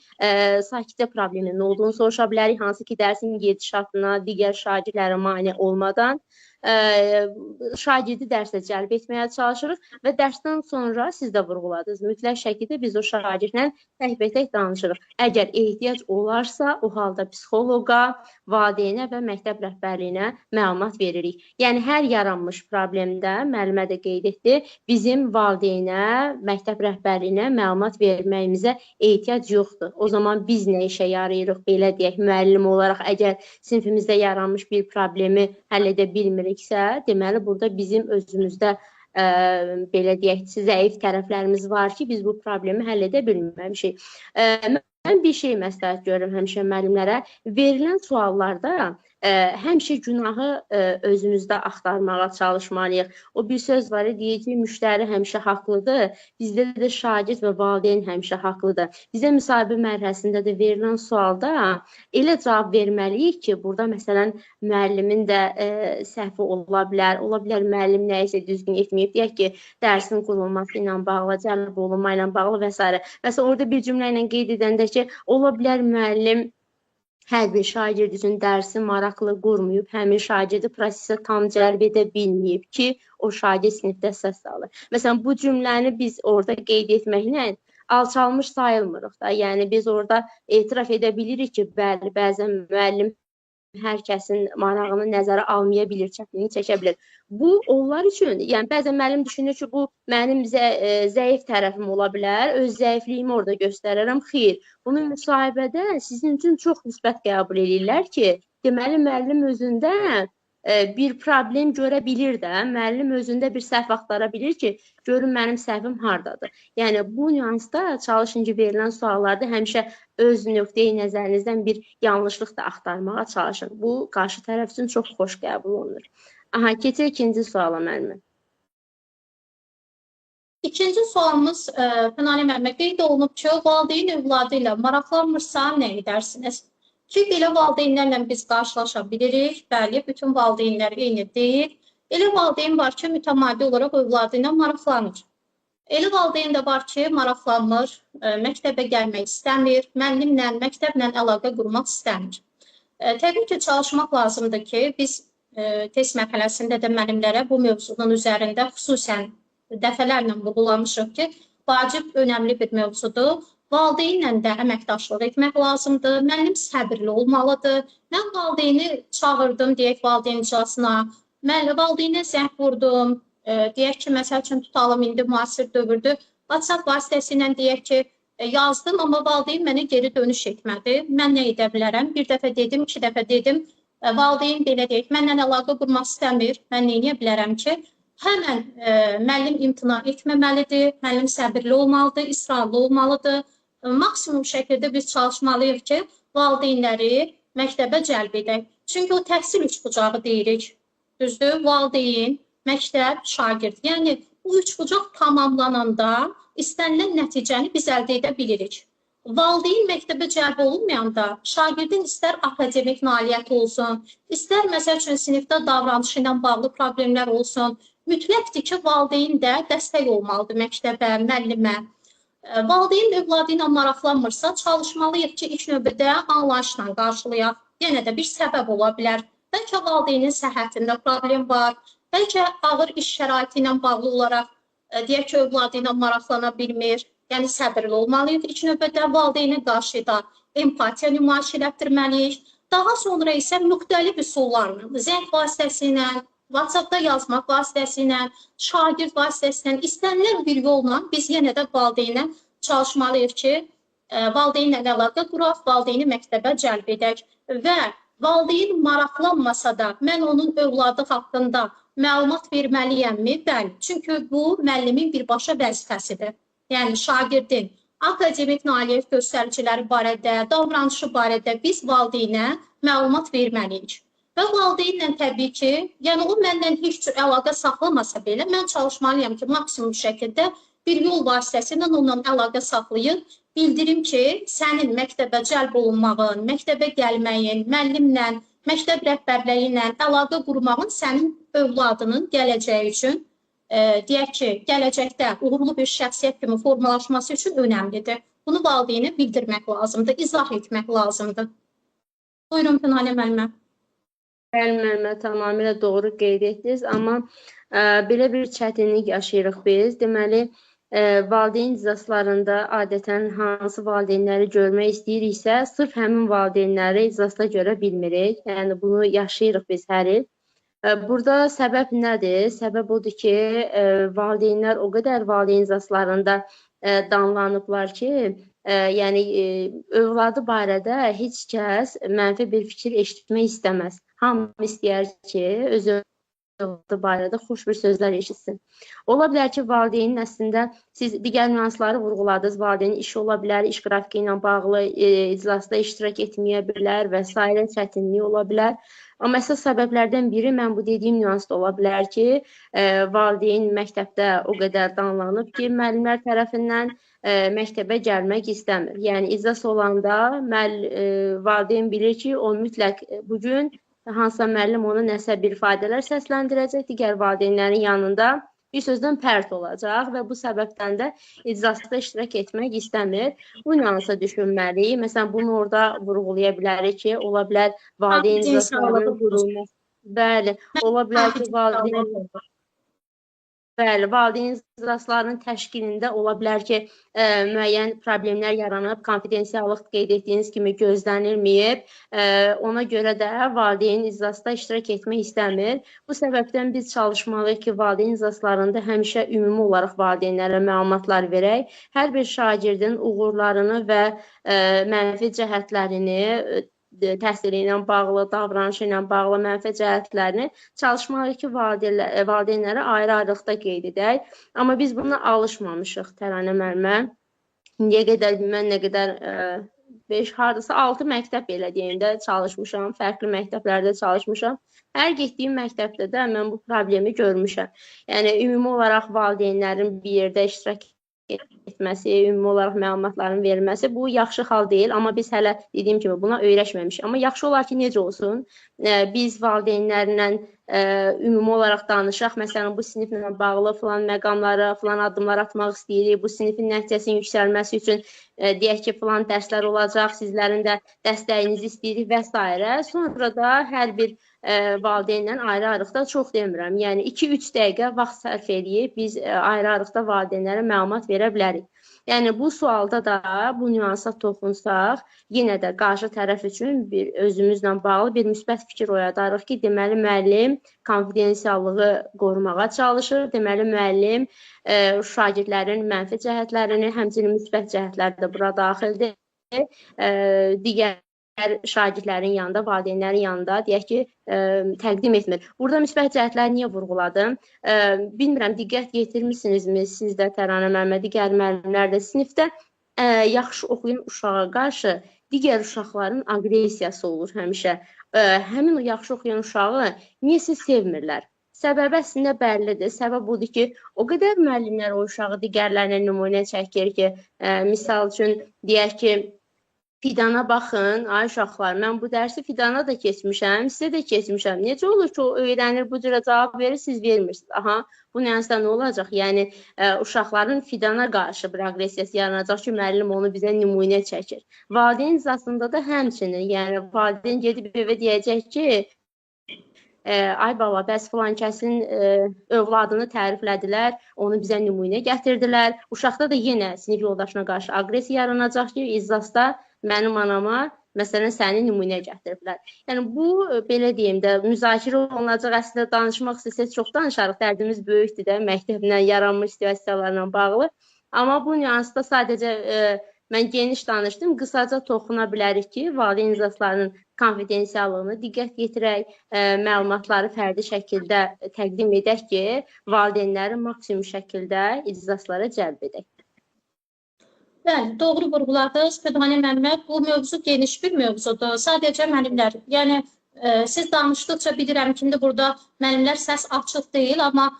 S1: sakitcə problemin nə olduğunu soruşa bilərik, hansı ki, dərsin gedişatına, digər şagirdlərə mane olmadan şagirdi dərsə cəlb etməyə çalışırıq və dərsdən sonra siz də vurğuladınız. Mütləq şəkildə biz o şagirdlə təkbətək danışırıq. Əgər ehtiyac olarsa, o halda psixoloqa, valideynə və məktəb rəhbərliyinə məlumat veririk. Yəni, hər yaranmış problemdə, müəllimə də qeyd etdi, bizim valideynə, məktəb rəhbərliyinə məlumat verməyimizə ehtiyac yoxdur. O zaman biz nə işə yarayırıq, belə deyək, müəllim olaraq əgər sinifimizdə yaranmış bir problemi həll edə bilmiriksə, deməli, burada bizim özümüzdə belə deyək, zəif tərəflərimiz var ki, biz bu problemi həll edə bilməmişik. Mən bir şey məsləhət görürəm həmişə müəllimlərə, verilən suallarda həmişə günahı özümüzdə axtarmağa çalışmalıyıq. O bir söz var, deyir ki, müştəri həmişə haqlıdır, bizdə də şagird və valideyn həmişə haqlıdır. Bizə müsahibə mərhələsində də verilən sualda elə cavab verməliyik ki, burada məsələn müəllimin də səhvi ola bilər müəllim nəyisə düzgün etməyib, deyək ki, dərsin qurulması ilə bağlı, cəlb olunma ilə bağlı və s. Məsələn, orada bir cümlə ilə qeyd edəndə ki, ola bilər müəllim hər bir şagird üçün dərsi maraqlı qurmayıb, həmin şagirdi prosesə tam cəlb edə bilməyib ki, o şagird sinifdə səs alır. Məsələn, bu cümləni biz orada qeyd etməklə alçalmış sayılmırıq da. Yəni, biz orada etiraf edə bilirik ki, bəli, bəzən müəllim hər kəsin marağını nəzərə almaya bilir, çətinliyi çəkə bilir. Bu, onlar üçün, yəni bəzən müəllim düşünür ki, bu mənim zəif tərəfim ola bilər, öz zəifliyimi orada göstərərəm. Xeyr, bunu müsahibədə sizin üçün çox müsbət qəbul edirlər ki, deməli, müəllim özündə bir problem görə bilir də, müəllim özündə bir səhv axtara bilir ki, görün mənim səhvim hardadır. Yəni, bu nüansda çalışın ki, verilən suallarda həmişə öz nöqteyi nəzərinizdən bir yanlışlıq da axtarmağa çalışın. Bu, qarşı tərəf üçün çox xoş qəbul olunur. Aha, keçək ikinci suala müəllimə.
S2: İkinci sualımız Pünani müəllimə qeyd olunub ki, valideyn övladı ilə maraqlanmırsa nə edərsiniz? Ki, belə valideynlərlə biz qarşılaşa bilirik, bəli, bütün valideynlər eyni deyil. Elə valideyn var ki, mütəmadi olaraq övladı ilə maraqlanır. Elə valideyn də var ki, maraqlanmır, məktəbə gəlmək istəmir, müəllimlə, məktəblə əlaqə qurmaq istəmir. Təbii ki, çalışmaq lazımdır ki, biz test mərhələsində də müəllimlərə bu mövzunun üzərində xüsusən dəfələrlə vurğulamışıq ki, vacib, önəmli bir mövzudur. Valideynlə də əməkdaşlıq etmək lazımdır, müəllim səbirli olmalıdır. Mən valideyni çağırdım, deyək, valideyn iclasına, valideynə zəng vurdum, deyək ki, məsəl üçün tutalım, indi müasir dövrdür, WhatsApp vasitəsilə deyək ki, yazdım, amma valideyn mənə geri dönüş etmədi. Mən nə edə bilərəm? Bir dəfə dedim, iki dəfə dedim. Valideyn belə deyək, mənlə əlaqə qurmaq istəmir. Mən nə edə bilərəm ki? Həmən müəllim imtina etməməlidir, müəllim səbirli olmalıdır, israrlı olmalıdır. Maksimum şəkildə biz çalışmalıyıq ki, valideynləri məktəbə cəlb edək. Çünki o təhsil üçbucağı deyirik. Düzdür? Valideyn, məktəb, şagird. Yəni bu üçbucaq tamamlananda istənilən nəticəni biz əldə edə bilirik. Valideyn məktəbə cəlb olunmayanda şagirdin istər akademik nailiyyəti olsun, istər məsəl üçün sinifdə davranışı ilə bağlı problemlər olsun, mütləqdir ki, valideyn də dəstək olmalıdır məktəbə, müəllimə. Valideyn övladı ilə maraqlanmırsa, çalışmalıyıq ki, ilk növbədə anlayışla qarşılayaq. Yenə də bir səbəb ola bilər. Bəlkə valideynin səhhətində problem var, bəlkə ağır iş şəraiti ilə bağlı olaraq deyək ki, övladı ilə maraqlana bilmir. Yəni səbirli olmalıyıq. İlk növbədə valideynə qarşı da empatiya nümayiş etdirməliyik. Daha sonra isə müxtəlif üsullarla, zəng vasitəsilə, WhatsApp-da yazmaq vasitəsilə, şagird vasitəsilə, istənilən bir yolla biz yenə də valideynə çalışmalıyıq ki, valideynlə əlaqə quraq, valideyni məktəbə cəlb edək və valideyn maraqlanmasa da mən onun övladı haqqında məlumat verməliyəmmi? Bəli. Çünki bu müəllimin birbaşa vəzifəsidir. Yəni şagirdin akademik nailiyyət göstəriciləri barədə, davranışı barədə biz valideynə məlumat verməliyik. Və valideynlə təbii ki, yəni o məndən heç cür əlaqə saxlamasa belə, mən çalışmalıyam ki, maksimum şəkildə bir yol vasitəsilə onunla əlaqə saxlayıb, bildirim ki, sənin məktəbə cəlb olunmağın, məktəbə gəlməyin, müəllimlə, məktəb rəhbərliyi ilə əlaqə qurmağın sənin övladının gələcəyi üçün, deyək ki, gələcəkdə uğurlu bir şəxsiyyət kimi formalaşması üçün önəmlidir. Bunu valideynə bildirmək lazımdır, izah etmək lazımdır. Buyurun, Pünhanə müəllimə.
S1: Bəli, müəllimə, tamamilə doğru qeyd etdiniz, amma belə bir çətinlik yaşayırıq biz. Deməli, valideyn iclaslarında adətən hansı valideynləri görmək istəyiriksə, sırf həmin valideynləri iclasda görə bilmirik. Yəni, bunu yaşayırıq biz hər il. Burada səbəb nədir? Səbəb odur ki, valideynlər o qədər valideyn iclaslarında danlanıblar ki, yəni övladı barədə heç kəs mənfi bir fikir eşitmək istəməz. Hamı istəyər ki, öz övladı barədə xoş bir sözlər eşitsin. Ola bilər ki, valideynin əslində siz digər nüansları vurğuladınız. Valideynin işi ola bilər, iş qrafiki ilə bağlı iclasda iştirak etməyə bilər və s. çətinliyi ola bilər. Amma əsas səbəblərdən biri mən bu dediyim nüansda ola bilər ki, valideyn məktəbdə o qədər danlanıb ki, müəllimlər tərəfindən məktəbə gəlmək istəmir. Yəni, iclas olanda valideyn bilir ki, o mütləq bugün hansısa müəllim ona nəsə bir ifadələr səsləndirəcək, digər valideynlərin yanında bir sözdən pərt olacaq və bu səbəbdən də iclasda iştirak etmək istəmir. Bu nüansa düşünməliyik. Məsələn, bunu orada vurğulaya bilərik ki, ola bilər valideyn iclaslarının qurulması. Bəli, ola bilər ki, valideyn iclaslarının təşkilində ola bilər ki, müəyyən problemlər yaranıb, konfidensiallıq qeyd etdiyiniz kimi gözlənilməyib. Ona görə də valideyn iclasda iştirak etmək istəmir. Bu səbəbdən biz çalışmalıyıq ki, valideyn iclaslarında həmişə ümumi olaraq valideynlərə məlumatlar verək. Hər bir şagirdin uğurlarını və mənfi cəhətlərini, təhsili ilə bağlı, davranışı ilə bağlı mənfi cəhətlərini çalışmalıyıq ki, valideynlərə ayrı-ayrılıqda qeyd edək. Amma biz buna alışmamışıq, Təranə müəllimə. İndiyə qədər mən nə qədər 5, hardasa 6 məktəb belə deyim də çalışmışam, fərqli məktəblərdə çalışmışam. Hər getdiyim məktəbdə də mən bu problemi görmüşəm. Yəni, ümumi olaraq valideynlərin bir yerdə iştirak etməsi, ümumi olaraq məlumatların verilməsi bu yaxşı hal deyil, amma biz hələ dediyim kimi buna öyrəşməmişik. Amma yaxşı olar ki, necə olsun, biz valideynlərlə ümumi olaraq danışaq. Məsələn, bu siniflə bağlı filan məqamları, filan addımlar atmaq istəyirik, bu sinifin nəticəsinin yüksəlməsi üçün deyək ki, filan dərslər olacaq, sizlərin də dəstəyinizi istəyirik və s. Sonra da hər bir valideynlə ayrı-ayrılıqda çox demirəm. Yəni, 2-3 dəqiqə vaxt sərf edib biz ayrı-ayrılıqda valideynlərə məlumat verə bilərik. Yəni bu sualda da bu nüansa toxunsaq, yenə də qarşı tərəf üçün bir özümüzlə bağlı bir müsbət fikir oyadarıq ki, deməli müəllim konfidensiallığı qorumağa çalışır. Deməli müəllim şagirdlərin mənfi cəhətlərini, həmçinin müsbət cəhətləri də bura daxildir. Digər şagirdlərin yanında, valideynlərin yanında deyək ki, təqdim etmir. Burada müsbət cəhətləri niyə vurğuladım? Bilmirəm, diqqət yetirmisinizmi siz də, Təranə müəllimə, digər müəllimlər də sinifdə yaxşı oxuyan uşağa qarşı digər uşaqların aqressiyası olur həmişə. Həmin o yaxşı oxuyan uşağı niyəsə sevmirlər. Səbəbi əslində bəllidir. Səbəb budur ki, o qədər müəllimlər o uşağı digərlərinə nümunə çəkir ki, misal üçün deyək ki, Fidana baxın, ay uşaqlar, mən bu dərsi Fidana da keçmişəm, sizə də keçmişəm. Necə olur ki, o öyrənir, bu cürə cavab verir, siz vermirsiniz. Aha, bu nüansda nə olacaq? Yəni, uşaqların Fidana qarşı bir aqressiyası yaranacaq ki, müəllim onu bizə nümunə çəkir. Valideyn izasında da həmçinin, yəni valideyn gedib evə deyəcək ki, ay baba, bəs filan kəsin övladını təriflədilər, onu bizə nümunə gətirdilər. Uşaqda da yenə sinif yoldaşına qarşı aqressiya yaranacaq ki, iclasda mənim anama, məsələn, səni nümunə gətiriblər. Yəni, bu, belə deyim də, müzakirə olunacaq, əslində danışmaq istəsək çox danışarıq, dərdimiz böyükdür də, məktəblə yaranmış situasiyalarla bağlı. Amma bu nüansda sadəcə mən geniş danışdım, qısaca toxuna bilərik ki, valideyn iclaslarının konfidensiallığını diqqət yetirək, məlumatları fərdi şəkildə təqdim edək ki, valideynləri maksimum şəkildə iclaslara cəlb edək.
S2: Bəli, doğru vurğuladınız. Fədhanə müəllimə, bu mövzu geniş bir mövzudur. Sadəcə müəllimlər, yəni siz danışdıqca bilirəm ki, burada müəllimlər səs açıq deyil, amma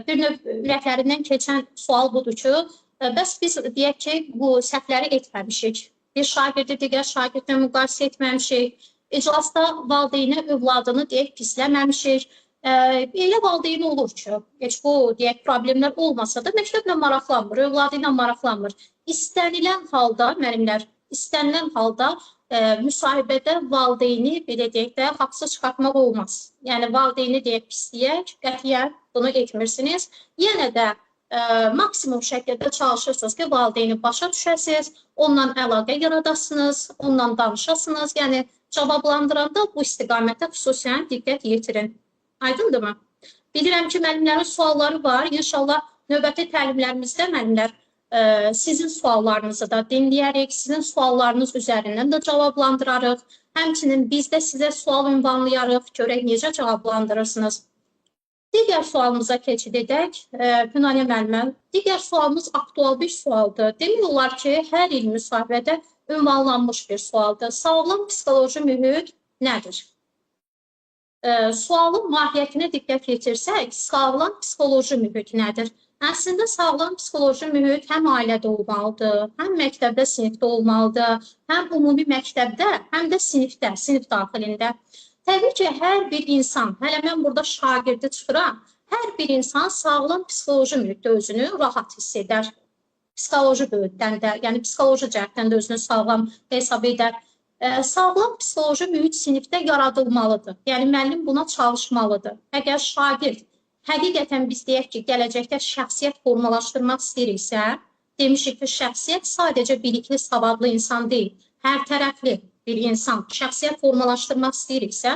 S2: bir növ ürəklərindən keçən sual budur ki, bəs biz deyək ki, bu səhvləri etməmişik. Bir şagirdi digər şagirdlə müqayisə etməmişik. İclasda valideyni övladını deyək pisləməmişik. Elə valideyn olur ki, heç bu deyək problemlər olmasa da məktəblə maraqlanmır, övladı ilə maraqlanmır. İstənilən halda, müəllimlər, istənilən halda müsahibədə valideyni, belə deyək də, haqsız çıxartmaq olmaz. Yəni, valideyni deyək pisləyək, qətiyyən bunu etmirsiniz. Yenə də maksimum şəkildə çalışırsınız ki, valideyni başa düşəsiniz, onunla əlaqə yaradasınız, onunla danışasınız. Yəni, cavablandıranda bu istiqamətə xüsusən diqqət yetirin. Aydındırmı? Bilirəm ki, müəllimlərin sualları var. İnşallah növbəti təlimlərimizdə müəllimlər sizin suallarınızı da dinləyərik, sizin suallarınız üzərindən də cavablandırarıq. Həmçinin biz də sizə sual ünvanlayarıq, görək necə cavablandırırsınız. Digər sualımıza keçid edək. Fünanə müəllimə, digər sualımız aktual bir sualdır. Demək olar ki, hər il müsahibədə ünvanlanmış bir sualdır. Sağlam psixoloji mühit nədir? Sualın mahiyyətinə diqqət yetirsək, sağlam psixoloji mühit nədir? Əslində, sağlam psixoloji mühit həm ailədə olmalıdır, həm məktəbdə, sinifdə olmalıdır, həm ümumi məktəbdə, həm də sinifdə, sinif daxilində. Təbii ki, hər bir insan, hələ mən burada şagirdi çıxıram, hər bir insan sağlam psixoloji mühitdə özünü rahat hiss edər. Psixoloji mühitdən də, yəni psixoloji cəhətdən də özünü sağlam hesab edər. Sağlam psixoloji mühit sinifdə yaradılmalıdır. Yəni, müəllim buna çalışmalıdır. Əgər şagird, həqiqətən biz deyək ki, gələcəkdə şəxsiyyət formalaşdırmaq istəyiriksə, demişik ki, şəxsiyyət sadəcə bilikli, savadlı insan deyil, hər tərəfli bir insan şəxsiyyət formalaşdırmaq istəyiriksə,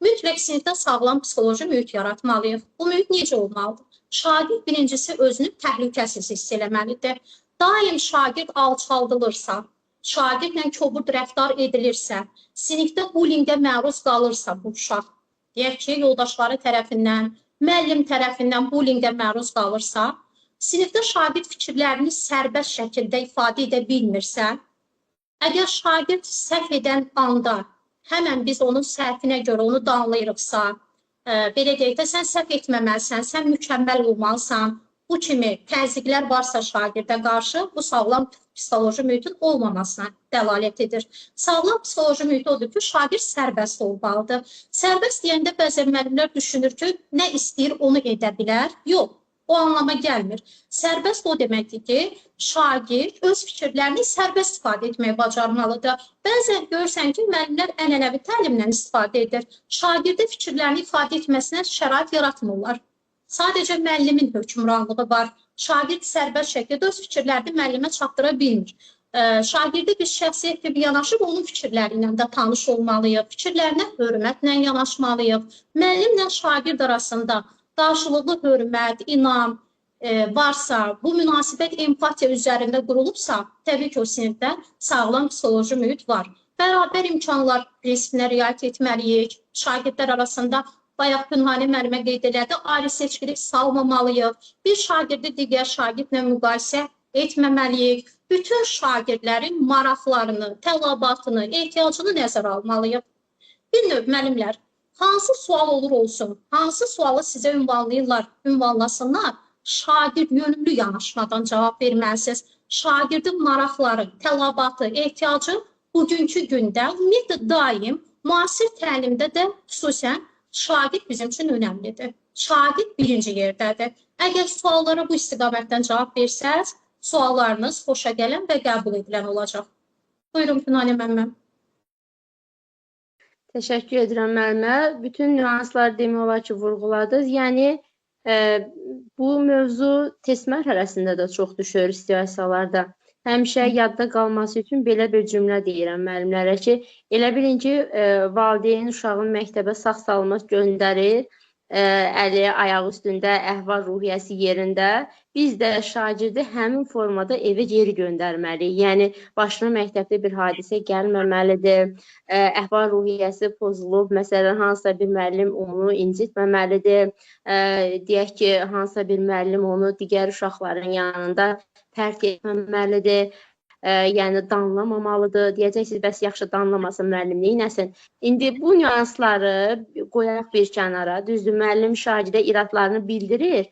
S2: mütləq sinifdə sağlam psixoloji mühit yaratmalıyıq. Bu mühit necə olmalıdır? Şagird birincisi özünü təhlükəsiz hiss eləməlidir. Daim şagird alçaldılırsa, şagirdlə kobud rəftar edilirsə, sinifdə bullyingə məruz qalırsa bu uşaq, deyək ki, yoldaşları tərəfindən, müəllim tərəfindən bullyingə məruz qalırsa, sinifdə şagird fikirlərini sərbəst şəkildə ifadə edə bilmirsə, əgər şagird səhv edən anda həmən biz onun səhvinə görə onu danlayırıqsa, belə deyək də, sən səhv etməməlisən, sən mükəmməl olmalısan, bu kimi təzyiqlər varsa şagirdə qarşı, bu sağlam psixoloji mühitin olmamasına dəlalət edir. Sağlam psixoloji mühit odur ki, şagird sərbəst olmalıdır. Sərbəst deyəndə bəzən müəllimlər düşünür ki, nə istəyir, onu edə bilər. Yox, o anlama gəlmir. Sərbəst o deməkdir ki, şagird öz fikirlərini sərbəst ifadə etməyə bacarmalıdır. Bəzən görürsən ki, müəllimlər ənənəvi təlimlə istifadə edir. Şagirdə fikirlərini ifadə etməsinə şərait yaratmırlar. Sadəcə müəllimin hökmranlığı var şagird sərbəst şəkildə öz fikirlərini müəllimə çatdıra bilmir. Şagirdə biz şəxsiyyət kimi yanaşıb onun fikirləri ilə də tanış olmalıyıq, fikirlərinə hörmətlə yanaşmalıyıq. Müəllimlə şagird arasında qarşılıqlı hörmət, inam varsa, bu münasibət empatiya üzərində qurulubsa, təbii ki, o sinifdə sağlam psixoloji mühit var. Bərabər imkanlar prinsipinə riayət etməliyik. Şagirdlər arasında bayaq Pünhanə müəllimə qeyd elədi, ayrı seçkilik salmamalıyıq. Bir şagirdi digər şagirdlə müqayisə etməməliyik. Bütün şagirdlərin maraqlarını, tələbatını, ehtiyacını nəzərə almalıyıq. Bir növ müəllimlər, hansı sual olur olsun, hansı sualı sizə ünvanlasınlar, şagird yönümlü yanaşmadan cavab verməlisiniz. Şagirdin maraqları, tələbatı, ehtiyacı bugünkü gündə, ümumiyyətlə daim, müasir təlimdə də xüsusən şagird bizim üçün önəmlidir. Şagird birinci yerdədir. Əgər suallara bu istiqamətdən cavab versəz, suallarınız xoşa gələn və qəbul edilən olacaq. Buyurun Pünhanə müəllimə.
S1: Təşəkkür edirəm müəllimə. Bütün nüanslar demək olar ki, vurğuladınız. Yəni, bu mövzu test mərhələsində də çox düşür situasiyalarda. Həmişə yadda qalması üçün belə bir cümlə deyirəm müəllimlərə ki, elə bilin ki, valideyn uşağın məktəbə sağ-salamat göndərir, əli ayaq üstündə, əhval ruhiyyəsi yerində. Biz də şagirdi həmin formada evə geri göndərməliyik. Yəni, başına məktəbdə bir hadisə gəlməməlidir, əhval ruhiyyəsi pozulub, məsələn, hansısa bir müəllim onu incitməməlidir, deyək ki, hansısa bir müəllim onu digər uşaqların yanında pərt etməməlidir, yəni danlamamalıdır. Deyəcəksiniz, bəs yaxşı danlamasın müəllim, neynəsin? İndi bu nüansları qoyaq bir kənara. Düzdür, müəllim şagirdə iradlarını bildirir.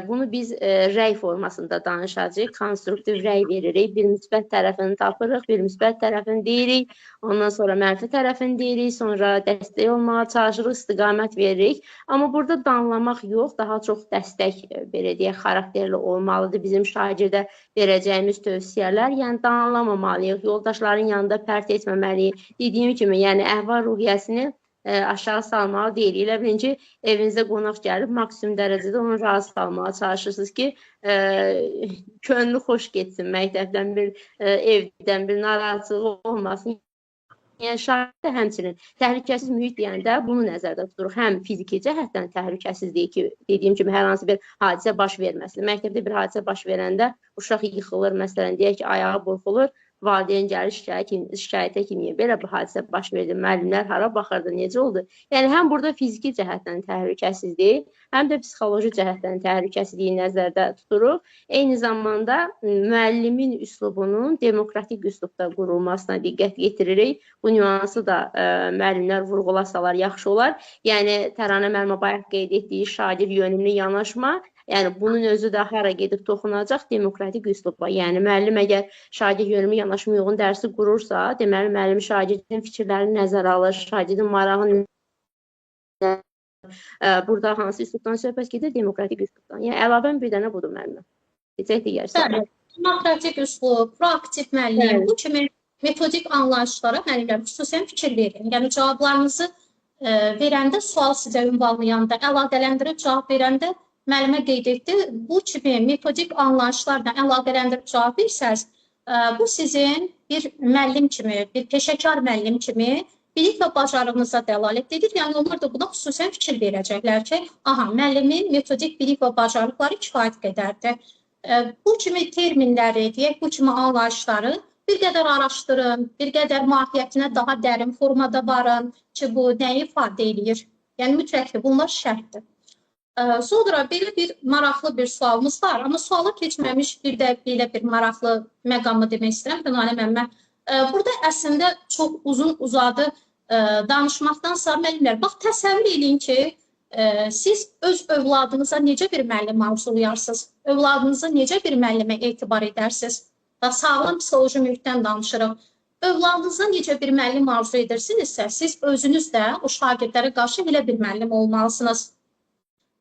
S1: Bunu biz rəy formasında danışacağıq, konstruktiv rəy veririk, bir müsbət tərəfini tapırıq, bir müsbət tərəfini deyirik, ondan sonra mənfi tərəfini deyirik, sonra dəstək olmağa çalışırıq, istiqamət veririk. Amma burada danlamaq yox, daha çox dəstək, belə deyək, xarakterli olmalıdır bizim şagirdə verəcəyimiz tövsiyələr. Yəni, danlamamalıyıq, yoldaşların yanında pərt etməməliyik. Dediyim kimi, yəni əhval ruhiyyəsini aşağı salmalı deyil. Elə bilin ki, evinizə qonaq gəlib, maksimum dərəcədə onu razı salmağa çalışırsınız ki, könlü xoş getsin, məktəbdən bir, evdən bir narahatçılıq olmasın. Yəni, şagirdə həmçinin təhlükəsiz mühit deyəndə bunu nəzərdə tuturuq. Həm fiziki cəhətdən təhlükəsizliyi ki, dediyim kimi, hər hansı bir hadisə baş verməsin. Məktəbdə bir hadisə baş verəndə uşaq yıxılır, məsələn, deyək ki, ayağı burxulur, valideyn gəlir şikayətə kimi, belə bir hadisə baş verdi, müəllimlər hara baxırdı, necə oldu? Yəni, həm burada fiziki cəhətdən təhlükəsizliyi, həm də psixoloji cəhətdən təhlükəsizliyi nəzərdə tuturuq. Eyni zamanda müəllimin üslubunun demokratik üslubda qurulmasına diqqət yetiririk. Bu nüansı da müəllimlər vurğulasalar yaxşı olar. Yəni, Təranə müəllimə bayaq qeyd etdiyi şagird yönümlü yanaşma, yəni, bunun özü də hara gedib toxunacaq demokratik üslubla. Yəni, müəllim əgər şagird yönümlü yanaşma uyğun dərsi qurursa, deməli, müəllim şagirdin fikirlərini nəzərə alır, şagirdin marağını burada hansı üslubdan söhbət gedir? Demokratik üslubdan. Yəni, əlavən bir dənə budur müəllimə. Deyəcək digər söhbət.
S2: Demokratik üslub, proaktiv müəllim, bu kimi metodik anlayışlara müəllimlər xüsusən fikir verin. Yəni, cavablarınızı verəndə, sual sizə ünvanlayanda, əlaqələndirib cavab verəndə müəllimə qeyd etdi, bu kimi metodik anlayışlarla əlaqələndirib cavab versəz, bu sizin bir müəllim kimi, bir peşəkar müəllim kimi bilik və bacarığınıza dəlalət edir. Yəni, onlar da buna xüsusən fikir verəcəklər ki, aha, müəllimin metodik bilik və bacarıqları kifayət qədərdir. Bu kimi terminləri, deyək, bu kimi anlayışları bir qədər araşdırın, bir qədər mahiyyətinə daha dərin formada varın ki, bu nəyi ifadə edir? Yəni, mütləq bunlar şərtdir. Sonra belə bir maraqlı bir sualımız var, amma suala keçməmiş bir də belə bir maraqlı məqamı demək istəyirəm, Pünhanə müəllimə. Burada əslində çox uzun-uzadı danışmaqdansa, müəllimlər, bax, təsəvvür edin ki, siz öz övladınıza necə bir müəllim arzulayarsınız, övladınıza necə bir müəllimə etibar edərsiniz? Sağlam psixoloji mühitdən danışırıq. Övladınıza necə bir müəllim arzu edirsinizsə, siz özünüz də o şagirdlərə qarşı elə bir müəllim olmalısınız.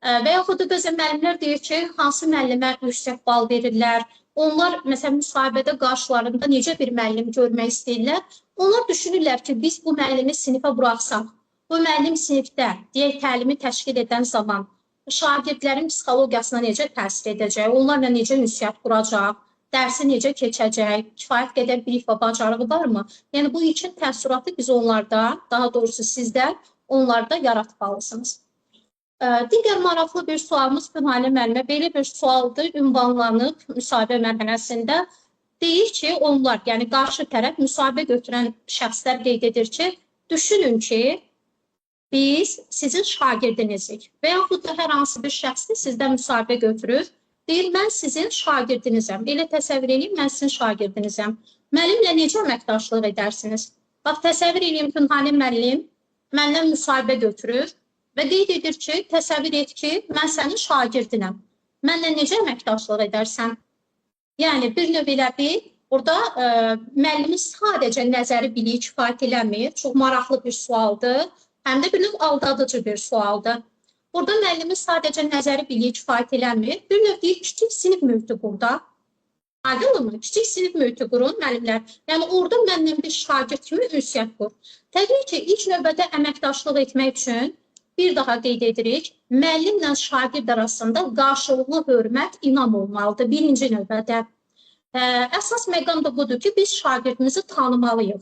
S2: Və yaxud da bəzən müəllimlər deyir ki, hansı müəllimə yüksək bal verirlər, onlar məsələn müsahibədə qarşılarında necə bir müəllim görmək istəyirlər, onlar düşünürlər ki, biz bu müəllimi sinifə buraxsaq, bu müəllim sinifdə deyək təlimi təşkil edən zaman şagirdlərin psixologiyasına necə təsir edəcək, onlarla necə ünsiyyət quracaq, dərsi necə keçəcək, kifayət qədər bilik və bacarığı varmı? Yəni bu ilkin təəssüratı biz onlarda, daha doğrusu sizdə onlarda yaratmalısınız. Digər maraqlı bir sualımız Pünhalə müəllimə belə bir sualdır, ünvanlanıb müsahibə mərhələsində. Deyir ki, onlar, yəni qarşı tərəf müsahibə götürən şəxslər qeyd edir ki, düşünün ki, biz sizin şagirdinizdik və yaxud da hər hansı bir şəxsdir sizdən müsahibə götürür. Deyir, mən sizin şagirdinizəm. Elə təsəvvür edin, mən sizin şagirdinizəm. Müəllimlə necə əməkdaşlıq edərsiniz? Bax, təsəvvür edin, Pünhalə müəllim məndən müsahibə götürür və qeyd edir ki, təsəvvür et ki, mən sənin şagirdinəm. Mənlə necə əməkdaşlıq edərsən? Yəni, bir növ elə bil, burada müəllimi sadəcə nəzəri biliyi kifayət eləmir. Çox maraqlı bir sualdır. Həm də bir növ aldadıcı bir sualdır. Burada müəllimi sadəcə nəzəri biliyi kifayət eləmir. Bir növ deyir, kiçik sinif mühiti burada. Aydınmı? Kiçik sinif mühiti qurun müəllimlər. Yəni, orada mənlə bir şagird kimi ünsiyyət qur. Təbii ki, ilk növbədə əməkdaşlıq etmək üçün bir daha qeyd edirik, müəllimlə şagird arasında qarşılıqlı hörmət, inam olmalıdır birinci növbədə. Əsas məqam da budur ki, biz şagirdimizi tanımalıyıq.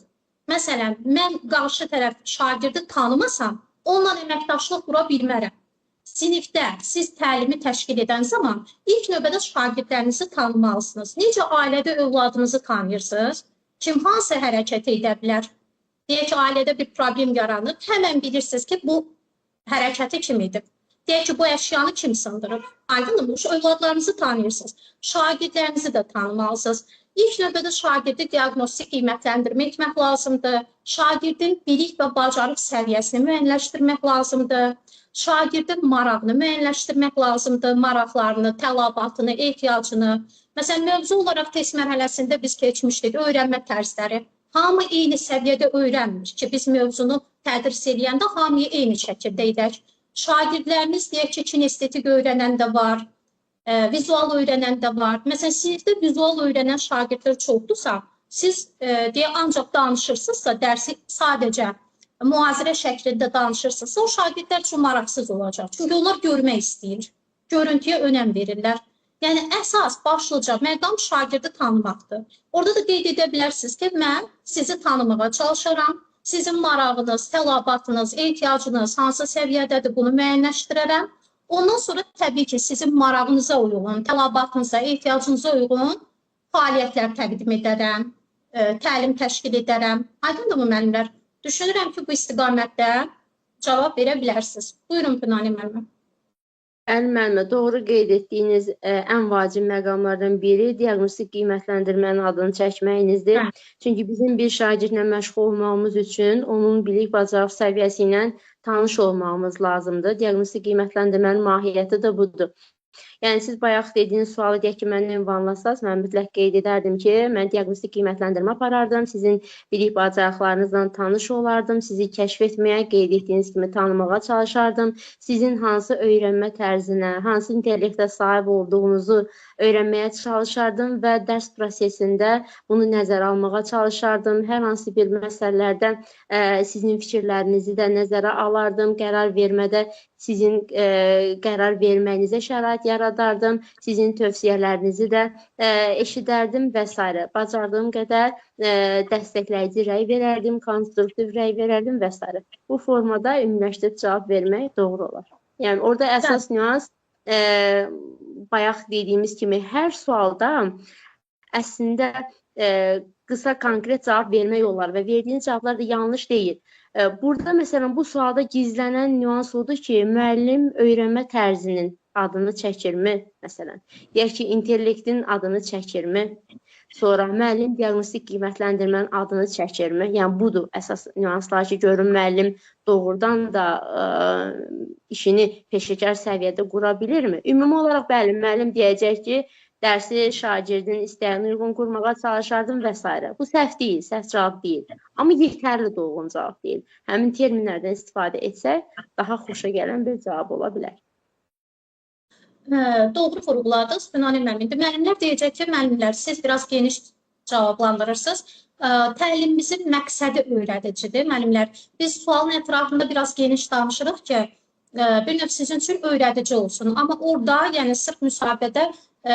S2: Məsələn, mən qarşı tərəf şagirdi tanımasam, onunla əməkdaşlıq qura bilmərəm. Sinifdə siz təlimi təşkil edən zaman ilk növbədə şagirdlərinizi tanımalısınız. Necə ailədə övladınızı tanıyırsınız? Kim hansı hərəkət edə bilər? Deyək ki, ailədə bir problem yaranıb, həmən bilirsiniz ki, bu hərəkəti kim edib? Deyək ki, bu əşyanı kim sındırıb? Aydınmı? Övladlarınızı tanıyırsınız. Şagirdlərinizi də tanımalısınız. İlk növbədə şagirdi diaqnostik qiymətləndirmə etmək lazımdır. Şagirdin bilik və bacarıq səviyyəsini müəyyənləşdirmək lazımdır. Şagirdin marağını müəyyənləşdirmək lazımdır. Maraqlarını, tələbatını, ehtiyacını. Məsələn, mövzu olaraq test mərhələsində biz keçmişdik öyrənmə tərzləri. Hamı eyni səviyyədə öyrənmir ki, biz mövzunu tədris edəndə hamıya eyni şəkildə edək. Şagirdlərimiz deyək ki, kinestetik öyrənən də var, vizual öyrənən də var. Məsələn, sinifdə vizual öyrənən şagirdlər çoxdursa, siz deyək ancaq danışırsınızsa, dərsi sadəcə mühazirə şəklində danışırsınızsa, o şagirdlər üçün maraqsız olacaq. Çünki onlar görmək istəyir, görüntüyə önəm verirlər. Yəni, əsas, başlıca məqam şagirdi tanımaqdır. Orada da qeyd edə bilərsiniz ki, mən sizi tanımağa çalışaram, sizin marağınız, tələbatınız, ehtiyacınız hansı səviyyədədir, bunu müəyyənləşdirərəm. Ondan sonra təbii ki, sizin marağınıza uyğun, tələbatınıza, ehtiyacınıza uyğun fəaliyyətlər təqdim edərəm, təlim təşkil edərəm. Aydındır mı müəllimlər? Düşünürəm ki, bu istiqamətdə cavab verə bilərsiniz. Buyurun, Pünhalə müəllimə.
S1: Müəllimə, doğru qeyd etdiyiniz ən vacib məqamlardan biri diaqnostik qiymətləndirmənin adını çəkməyinizdir. Çünki bizim bir şagirdlə məşğul olmamız üçün onun bilik bacarıq səviyyəsi ilə tanış olmamız lazımdır. Diaqnostik qiymətləndirmənin mahiyyəti də budur. Yəni, siz bayaq dediyiniz sualı deyək ki, mənə ünvanlasaz, mən mütləq qeyd edərdim ki, mən diaqnostik qiymətləndirmə aparardım, sizin bilik bacarıqlarınızla tanış olardım, sizi kəşf etməyə, qeyd etdiyiniz kimi tanımağa çalışardım, sizin hansı öyrənmə tərzinə, hansı intellektə sahib olduğunuzu öyrənməyə çalışardım və dərs prosesində bunu nəzərə almağa çalışardım. Hər hansı bir məsələlərdə sizin fikirlərinizi də nəzərə alardım, qərar vermədə sizin qərar verməyinizə şərait yaradardım, sizin tövsiyələrinizi də eşidərdim və s. Bacardığım qədər dəstəkləyici rəy verərdim, konstruktiv rəy verərdim və s. Bu formada ümumiləşdirib cavab vermək doğru olar. Yəni, orada əsas nüans bayaq dediyimiz kimi hər sualda əslində qısa, konkret cavab vermək olar və verdiyiniz cavablar da yanlış deyil. Burada, məsələn, bu sualda gizlənən nüans odur ki, müəllim öyrənmə tərzinin adını çəkirmi, məsələn. Deyək ki, intellektin adını çəkirmi, sonra müəllim diaqnostik qiymətləndirmənin adını çəkirmi. Yəni, budur əsas nüanslar ki, görün müəllim doğrudan da işini peşəkar səviyyədə qura bilirmi? Ümumi olaraq, bəli, müəllim deyəcək ki, dərsi şagirdin istəyini uyğun qurmağa çalışardım və s. Bu səhv deyil, səhv cavab deyil. Amma yetərli dolğun cavab deyil. Həmin terminlərdən istifadə etsək, daha xoşa gələn bir cavab ola bilər.
S2: Doğru vurğuladınız, Pünhalə müəllim. Müəllimlər deyəcək ki, müəllimlər, siz biraz geniş cavablandırırsınız. Təlimimizin məqsədi öyrədicidir. Müəllimlər, biz sualın ətrafında biraz geniş danışırıq ki, bir növ sizin üçün öyrədici olsun. Amma orada, yəni sırf müsahibədə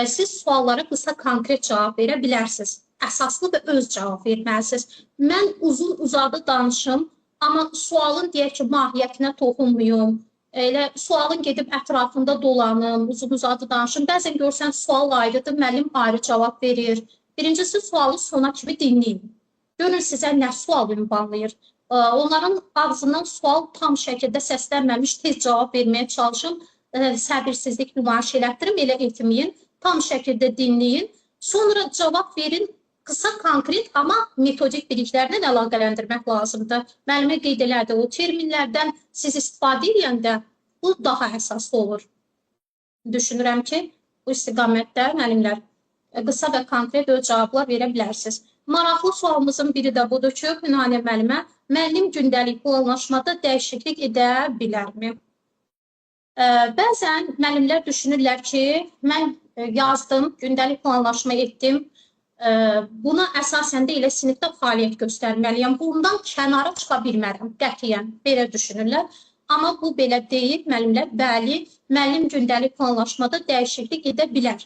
S2: siz suallara qısa konkret cavab verə bilərsiniz. Əsaslı və öz cavab verməlisiniz. Mən uzun uzadı danışım, amma sualın deyək ki, mahiyyətinə toxunmuyum. Elə sualın gedib ətrafında dolanım, uzun uzadı danışım. Bəzən görsən sual ayrıdır, müəllim ayrı cavab verir. Birincisi sualı sona kimi dinləyin. Görün sizə nə sual ünvanlayır. Onların ağzından sual tam şəkildə səslənməmiş, tez cavab verməyə çalışın. Səbirsizlik nümayiş elətdirin, elə etməyin. Tam şəkildə dinləyin. Sonra cavab verin. Qısa, konkret, amma metodik biliklərlə əlaqələndirmək lazımdır. Müəllimə qeyd elədi, o terminlərdən siz istifadə edəndə bu daha əsaslı olur. Düşünürəm ki, bu istiqamətdə müəllimlər qısa və konkret öz cavablar verə bilərsiniz. Maraqlı sualımızın biri də budur ki, Pünhanə müəllimə, müəllim gündəlik planlaşmada dəyişiklik edə bilərmi? Bəzən müəllimlər düşünürlər ki, mən yazdım, gündəlik planlaşma etdim, buna əsasən də elə sinifdə fəaliyyət göstərməliyəm. Bundan kənara çıxa bilmərəm, qətiyyən, belə düşünürlər. Amma bu belə deyil, müəllimlər, bəli, müəllim gündəlik planlaşmada dəyişiklik edə bilər.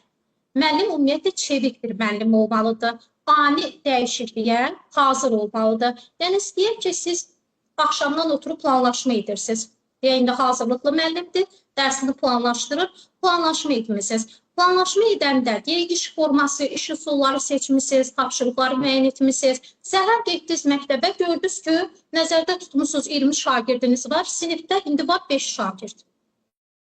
S2: Müəllim ümumiyyətlə çevik bir müəllim olmalıdır. Ani dəyişikliyə hazır olmalıdır. Yəni, istəyək ki, siz axşamdan oturub planlaşma edirsiniz. İndi hazırlıqlı müəllimdir, dərsini planlaşdırır, planlaşma etmişsiniz. Planlaşma edəndə, deyək, iş forması, iş üsulları seçmişsiniz, tapşırıqları müəyyən etmişsiniz. Səhər getdiniz məktəbə, gördünüz ki, nəzərdə tutmuşsunuz 20 şagirdiniz var, sinifdə indi var 5 şagird.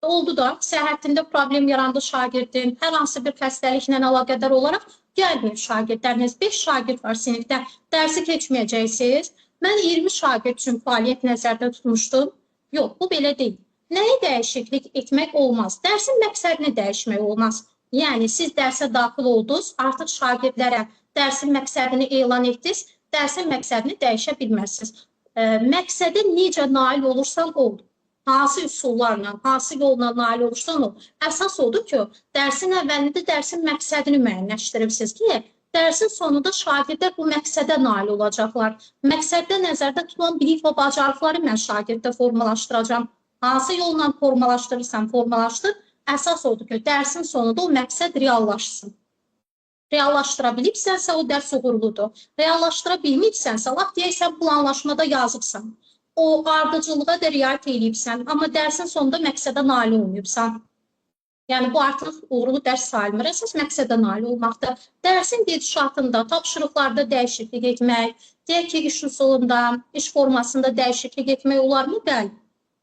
S2: Oldu da, səhhətində problem yarandı şagirdin, hər hansı bir xəstəliklə əlaqədar olaraq gəlməyib şagirdləriniz. 5 şagird var sinifdə, dərsi keçməyəcəksiniz. Mən 20 şagird üçün fəaliyyət nəzərdə tutmuşdum. Yox, bu belə deyil. Nəyi dəyişiklik etmək olmaz? Dərsin məqsədini dəyişmək olmaz. Yəni, siz dərsə daxil oldunuz, artıq şagirdlərə dərsin məqsədini elan etdiniz, dərsin məqsədini dəyişə bilməzsiniz. Məqsədə necə nail olursan ol. Hansı üsullarla, hansı yolla nail olursan ol. Əsas odur ki, dərsin əvvəlində dərsin məqsədini müəyyənləşdiribsiniz ki, dərsin sonunda şagirdlər bu məqsədə nail olacaqlar. Məqsəddə nəzərdə tutulan bilik və bacarıqları mən şagirddə formalaşdıracağam. Hansı yolla formalaşdırırsan, formalaşdır. Əsas odur ki, dərsin sonunda o məqsəd reallaşsın. Reallaşdıra bilibsənsə, o dərs uğurludur. Reallaşdıra bilməyibsənsə, laf deyəksən, planlaşmada yazıbsan. O ardıcılığa da riayət edibsən, amma dərsin sonunda məqsədə nail olmayıbsan. Yəni, bu artıq uğurlu dərs sayılmır. Əsas məqsədə nail olmaqda. Dərsin gedişatında, tapşırıqlarda dəyişiklik etmək, deyək ki, iş üsulunda, iş formasında dəyişiklik etmək olar mı? Bəli.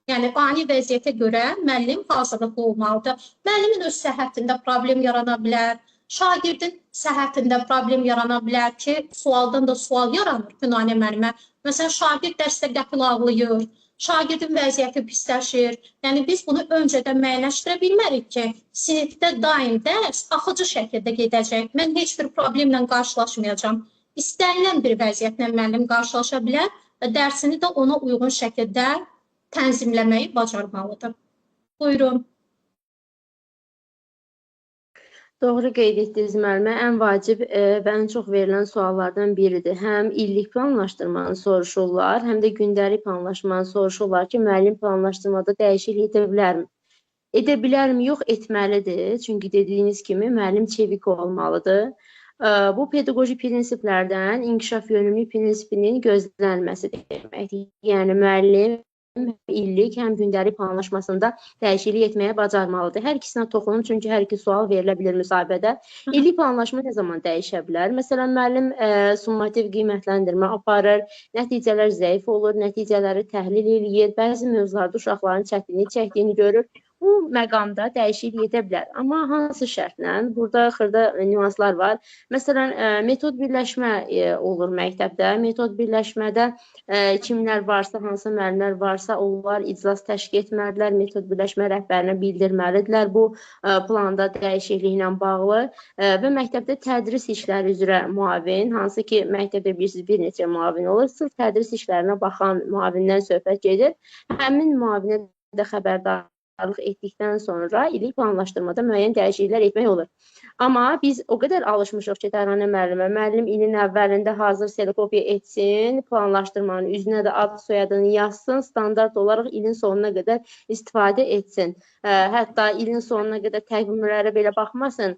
S2: Yəni, ani vəziyyətə görə müəllim hazırlıqlı olmalıdır. Müəllimin öz səhhətində problem yarana bilər, şagirdin səhhətində problem yarana bilər ki, sualdan da sual yaranır Pünhanə müəllimə. Məsələn, şagird dərsdə qəfil ağlayır, şagirdin vəziyyəti pisləşir. Yəni, biz bunu öncədən müəyyənləşdirə bilmərik ki, sinifdə daim dərs axıcı şəkildə gedəcək. Mən heç bir problemlə qarşılaşmayacağam. İstənilən bir vəziyyətlə müəllim qarşılaşa bilər və dərsini də ona uyğun şəkildə tənzimləməyi bacarmalıdır. Buyurun.
S1: Doğru qeyd etdiniz müəllimə. Ən vacib və ən çox verilən suallardan biridir. Həm illik planlaşdırmanı soruşurlar, həm də gündəlik planlaşmanı soruşurlar ki, müəllim planlaşdırmada dəyişiklik edə bilərmi? Edə bilərmi? Yox, etməlidir. Çünki dediyiniz kimi müəllim çevik olmalıdır. Bu pedaqoji prinsiplərdən inkişaf yönümlü prinsipinin gözlənilməsi deməkdir. Yəni, müəllim illik, həm gündəlik planlaşmasında dəyişiklik etməyə bacarmalıdır. Hər ikisinə toxunun, çünki hər iki sual verilə bilir müsahibədə. İllik planlaşma nə zaman dəyişə bilər? Məsələn, müəllim summativ qiymətləndirmə aparır, nəticələr zəif olur, nəticələri təhlil eləyir, bəzi mövzularda uşaqların çətinlik çəkdiyini görür. Bu məqamda dəyişiklik edə bilər. Amma hansı şərtlə? Burada xırda nüanslar var. Məsələn, metod birləşmə olur məktəbdə. Metod birləşmədə kimlər varsa, hansı müəllimlər varsa, onlar iclas təşkil etməlidirlər. Metod birləşmə rəhbərinə bildirməlidirlər bu planda dəyişikliklə bağlı. Və məktəbdə tədris işləri üzrə müavin, hansı ki, məktəbdə bilirsiniz, bir neçə müavin olur. Sırf tədris işlərinə baxan müavindən söhbət gedir. Həmin müavinə də xəbərdar etdikdən sonra illik planlaşdırmada müəyyən dəyişikliklər etmək olur. Amma biz o qədər alışmışıq ki, Tərlanə müəllim ilin əvvəlində hazır kserokopiya etsin, planlaşdırmanın üzünə də ad soyadını yazsın, standart olaraq ilin sonuna qədər istifadə etsin. Hətta ilin sonuna qədər təqvimlərə belə baxmasın.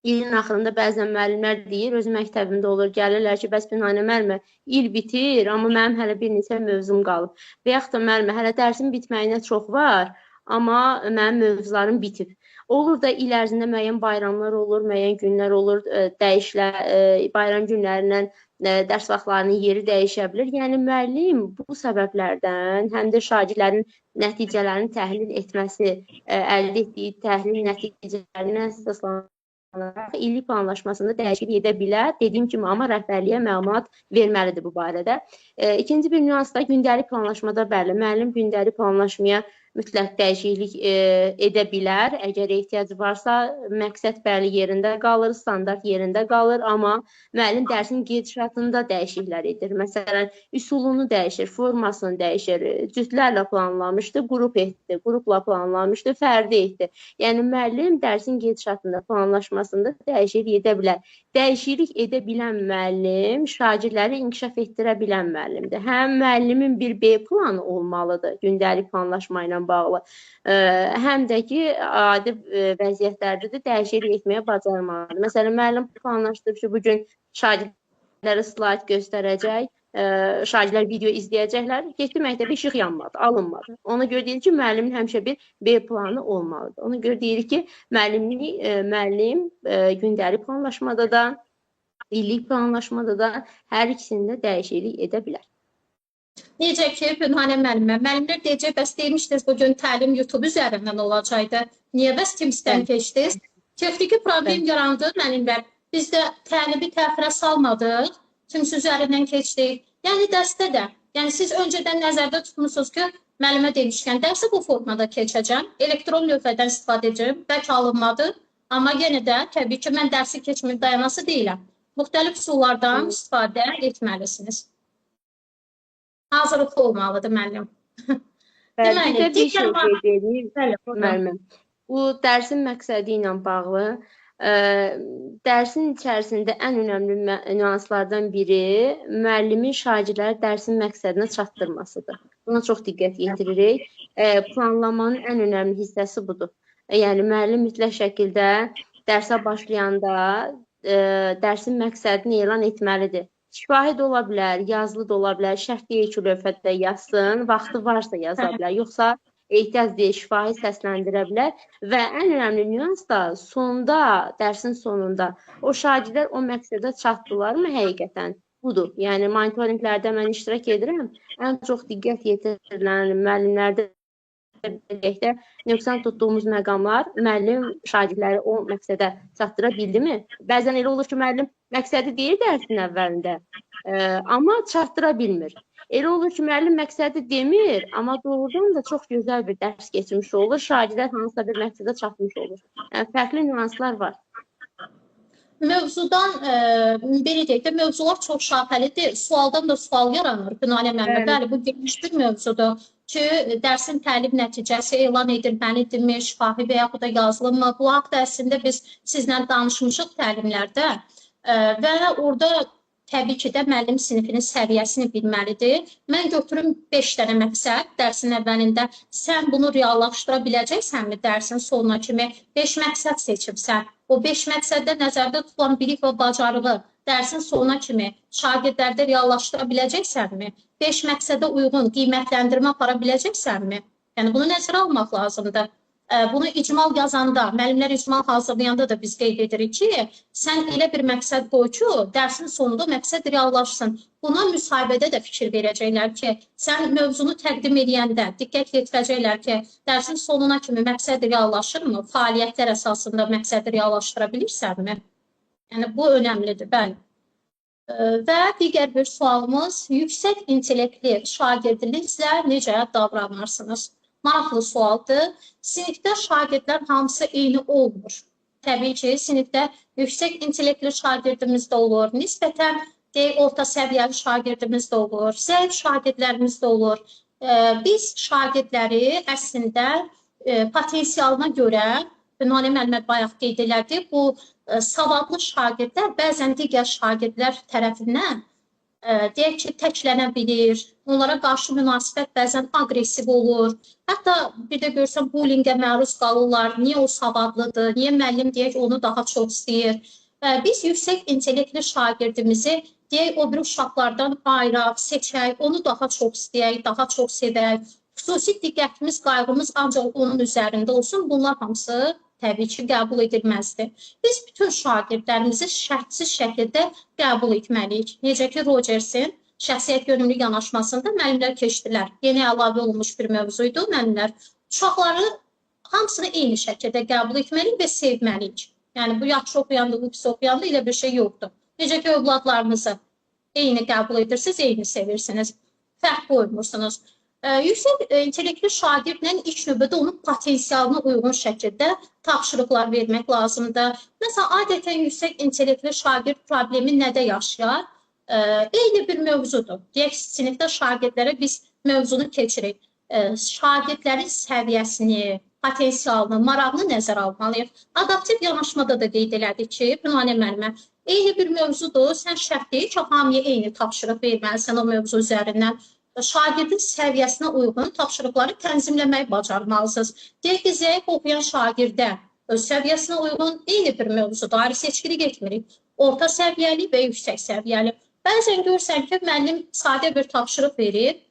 S1: İlin axırında bəzən müəllimlər deyir, öz məktəbimdə olur, gəlirlər ki, bəs Pünhanə müəllimə, il bitir, amma mənim hələ bir neçə mövzum qalıb. Və yaxud da müəllimə, hələ dərsin bitməyinə çox var, amma mənim mövzularım bitib. Olur da il ərzində müəyyən bayramlar olur, müəyyən günlər olur, bayram günlərindən dərs vaxtlarının yeri dəyişə bilir. Yəni, müəllim bu səbəblərdən həm də şagirdlərin nəticələrini təhlil etməsi, əldə etdiyi təhlil nəticələrinə əsaslanır. İllik planlaşmasında dəyişiklik edə bilər. Dediyim kimi, amma rəhbərliyə məlumat verməlidir bu barədə. İkinci bir nüans da gündəlik planlaşmada bəli, müəllim gündəlik planlaşmaya mütləq dəyişiklik edə bilər. Əgər ehtiyac varsa, məqsəd bəli yerində qalır, standart yerində qalır, amma müəllim dərsin gedişatında dəyişikliklər edir. Məsələn, üsulunu dəyişir, formasını dəyişir, cütlərlə planlamışdı, qrup etdi, qrupla planlamışdı, fərdi etdi. Yəni, müəllim dərsin gedişatında, planlaşmasında dəyişiklik edə bilər. Dəyişiklik edə bilən müəllim şagirdləri inkişaf etdirə bilən müəllimdir. Həm müəllimin bir B planı olmalıdır gündəlik planlaşma ilə bağlı. Həm də ki, adi vəziyyətlərdə də dəyişiklik etməyə bacarmalıdır. Məsələn, müəllim planlaşdırıb ki, bugün şagirdlərə slayd göstərəcək, şagirdlər video izləyəcəklər, getdi məktəbə işıq yanmadı, alınmadı. Ona görə deyir ki, müəllimin həmişə bir B planı olmalıdır. Ona görə deyir ki, müəllim gündəlik planlaşmada da, illik planlaşmada da hər ikisində dəyişiklik edə bilər.
S2: Necə ki, Pünhanə müəllimə, müəllimlər deyəcək, bəs demişdiniz, bugün təlim YouTube üzərindən olacaqdı. Niyə bəs Teams-dən keçdiniz? Texniki problem yarandı müəllimlər. Biz də təlimi təxirə salmadıq, Teams üzərindən keçdik. Yəni, dərsdə də, yəni siz öncədən nəzərdə tutmuşsunuz ki, müəllimə demişkən, dərsi bu formada keçəcəm, elektron lövhədən istifadə edəcəm, bəlkə alınmadı, amma yenə də, təbii ki, mən dərsi keçməyib dayanası deyiləm. Müxtəlif üsullardan istifadə etməlisiniz. Hazırlıqlı olmalıdır müəllim.
S1: Deməli, bir şey müəllim. Bu dərsin məqsədi ilə bağlı, dərsin içərisində ən önəmli nüanslardan biri müəllimin şagirdləri dərsin məqsədinə çatdırmasıdır. Buna çox diqqət yetiririk. Planlamanın ən önəmli hissəsi budur. Yəni, müəllim mütləq şəkildə dərsə başlayanda dərsin məqsədini elan etməlidir. Şahid ola bilər, yazılı da ola bilər, şərt deyil ki, lövhədə yazsın, vaxtı varsa yaza bilər, yoxsa ehtiyac deyil, şifahi səsləndirə bilər və ən önəmli nüans da sonda, dərsin sonunda o şagirdlər o məqsədə çatdılarmı həqiqətən? Budur. Yəni, monitoringlərdə mən iştirak edirəm, ən çox diqqət yetirilən müəllimlərdə birlikdə nöqsan tutduğumuz məqamlar müəllim şagirdləri o məqsədə çatdıra bildimi? Bəzən elə olur ki, müəllim məqsədi deyir dərsin əvvəlində, amma çatdıra bilmir. Elə olur ki, müəllim məqsədi demir, amma doğrudan da çox gözəl bir dərs keçmiş olur, şagirdlər hansısa bir məqsədə çatmış olur. Yəni, fərqli nüanslar var.
S2: Mövzudan, belə deyək də, mövzular çox şaxəlidir. Sualdan da sual yaranır. Pünhanə müəllimə, bəli, bu geniş bir mövzudur ki, dərsin təlim nəticəsi elan edilməlidirmi, şifahi və yaxud da yazılımı? Bu haqda əslində biz sizlə danışmışıq təlimlərdə və orada təbii ki də müəllim sinifinin səviyyəsini bilməlidir. Mən götürüm 5 dənə məqsəd dərsin əvvəlində. Sən bunu reallaşdıra biləcəksənmi dərsin sonuna kimi? 5 məqsəd seçibsən. O 5 məqsəddə nəzərdə tutulan bilik və bacarığı dərsin sonuna kimi şagirdlərdə reallaşdıra biləcəksənmi? 5 məqsədə uyğun qiymətləndirmə apara biləcəksənmi? Yəni, bunu nəzərə almaq lazımdır. Bunu icmal yazanda, müəllimlər icmal hazırlayanda da biz qeyd edirik ki, sən elə bir məqsəd qoy ki, dərsin sonunda məqsəd reallaşsın. Buna müsahibədə də fikir verəcəklər ki, sən mövzunu təqdim edəndə diqqət yetirəcəklər ki, dərsin sonuna kimi məqsəd reallaşırmı? Fəaliyyətlər əsasında məqsədi reallaşdıra bilirsənmi? Yəni, bu önəmlidir, bəli. Və digər bir sualımız, yüksək intellektli şagirdinizlə necə davranırsınız? Maraqlı sualdır. Sinifdə şagirdlər hamısı eyni olmur. Təbii ki, sinifdə yüksək intellektli şagirdimiz də olur, nisbətən orta səviyyəli şagirdimiz də olur, zəif şagirdlərimiz də olur. Biz şagirdləri əslində potensialına görə, Nurani müəllimə bayaq qeyd elədi, bu savadlı şagirdlər bəzən digər şagirdlər tərəfindən deyək ki, təklənə bilir, onlara qarşı münasibət bəzən aqressiv olur. Hətta bir də görsən bullyingə məruz qalırlar, niyə o savadlıdır, niyə müəllim deyək onu daha çox istəyir. Biz yüksək intellektli şagirdimizi deyək o bir uşaqlardan ayıraq, seçək, onu daha çox istəyək, daha çox sevək. Xüsusi diqqətimiz, qayğımız ancaq onun üzərində olsun. Bunlar hamısı təbii ki, qəbul edilməzdir. Biz bütün şagirdlərimizi şərtsiz şəkildə qəbul etməliyik. Necə ki, Rogersin şəxsiyyət yönümlü yanaşmasında müəllimlər keçdilər. Yeni əlavə olunmuş bir mövzuydu. Müəllimlər uşaqları hamısını eyni şəkildə qəbul etməliyik və sevməliyik. Yəni, bu yaxşı oxuyanda, bu pis oxuyanda elə bir şey yoxdur. Necə ki, övladlarınızı eyni qəbul edirsiniz, eyni sevirsiniz. Fərq qoymursunuz. Yüksək intellektli şagirdlə ilk növbədə onun potensialına uyğun şəkildə tapşırıqlar vermək lazımdır. Məsələn, adətən yüksək intellektli şagird problemi nədə yaşayar? Eyni bir mövzudur. Deyək, sinifdə şagirdlərə biz mövzunu keçirik. Şagirdlərin səviyyəsini, potensialını, marağını nəzərə almalıyıq. Adaptiv yanaşmada da qeyd elədik ki, Nurani müəllimə, eyni bir mövzudur. Sən şərt deyil ki, hamıya eyni tapşırıq verməlisən o mövzu üzərindən. Şagirdin səviyyəsinə uyğun tapşırıqları tənzimləməyi bacarmalısınız. Deyək ki, zəif oxuyan şagirdə öz səviyyəsinə uyğun eyni bir mövzuda ayrı seçkilik etmirik. Orta səviyyəli və yüksək səviyyəli. Bəzən görsən ki, müəllim sadə bir tapşırıq verir.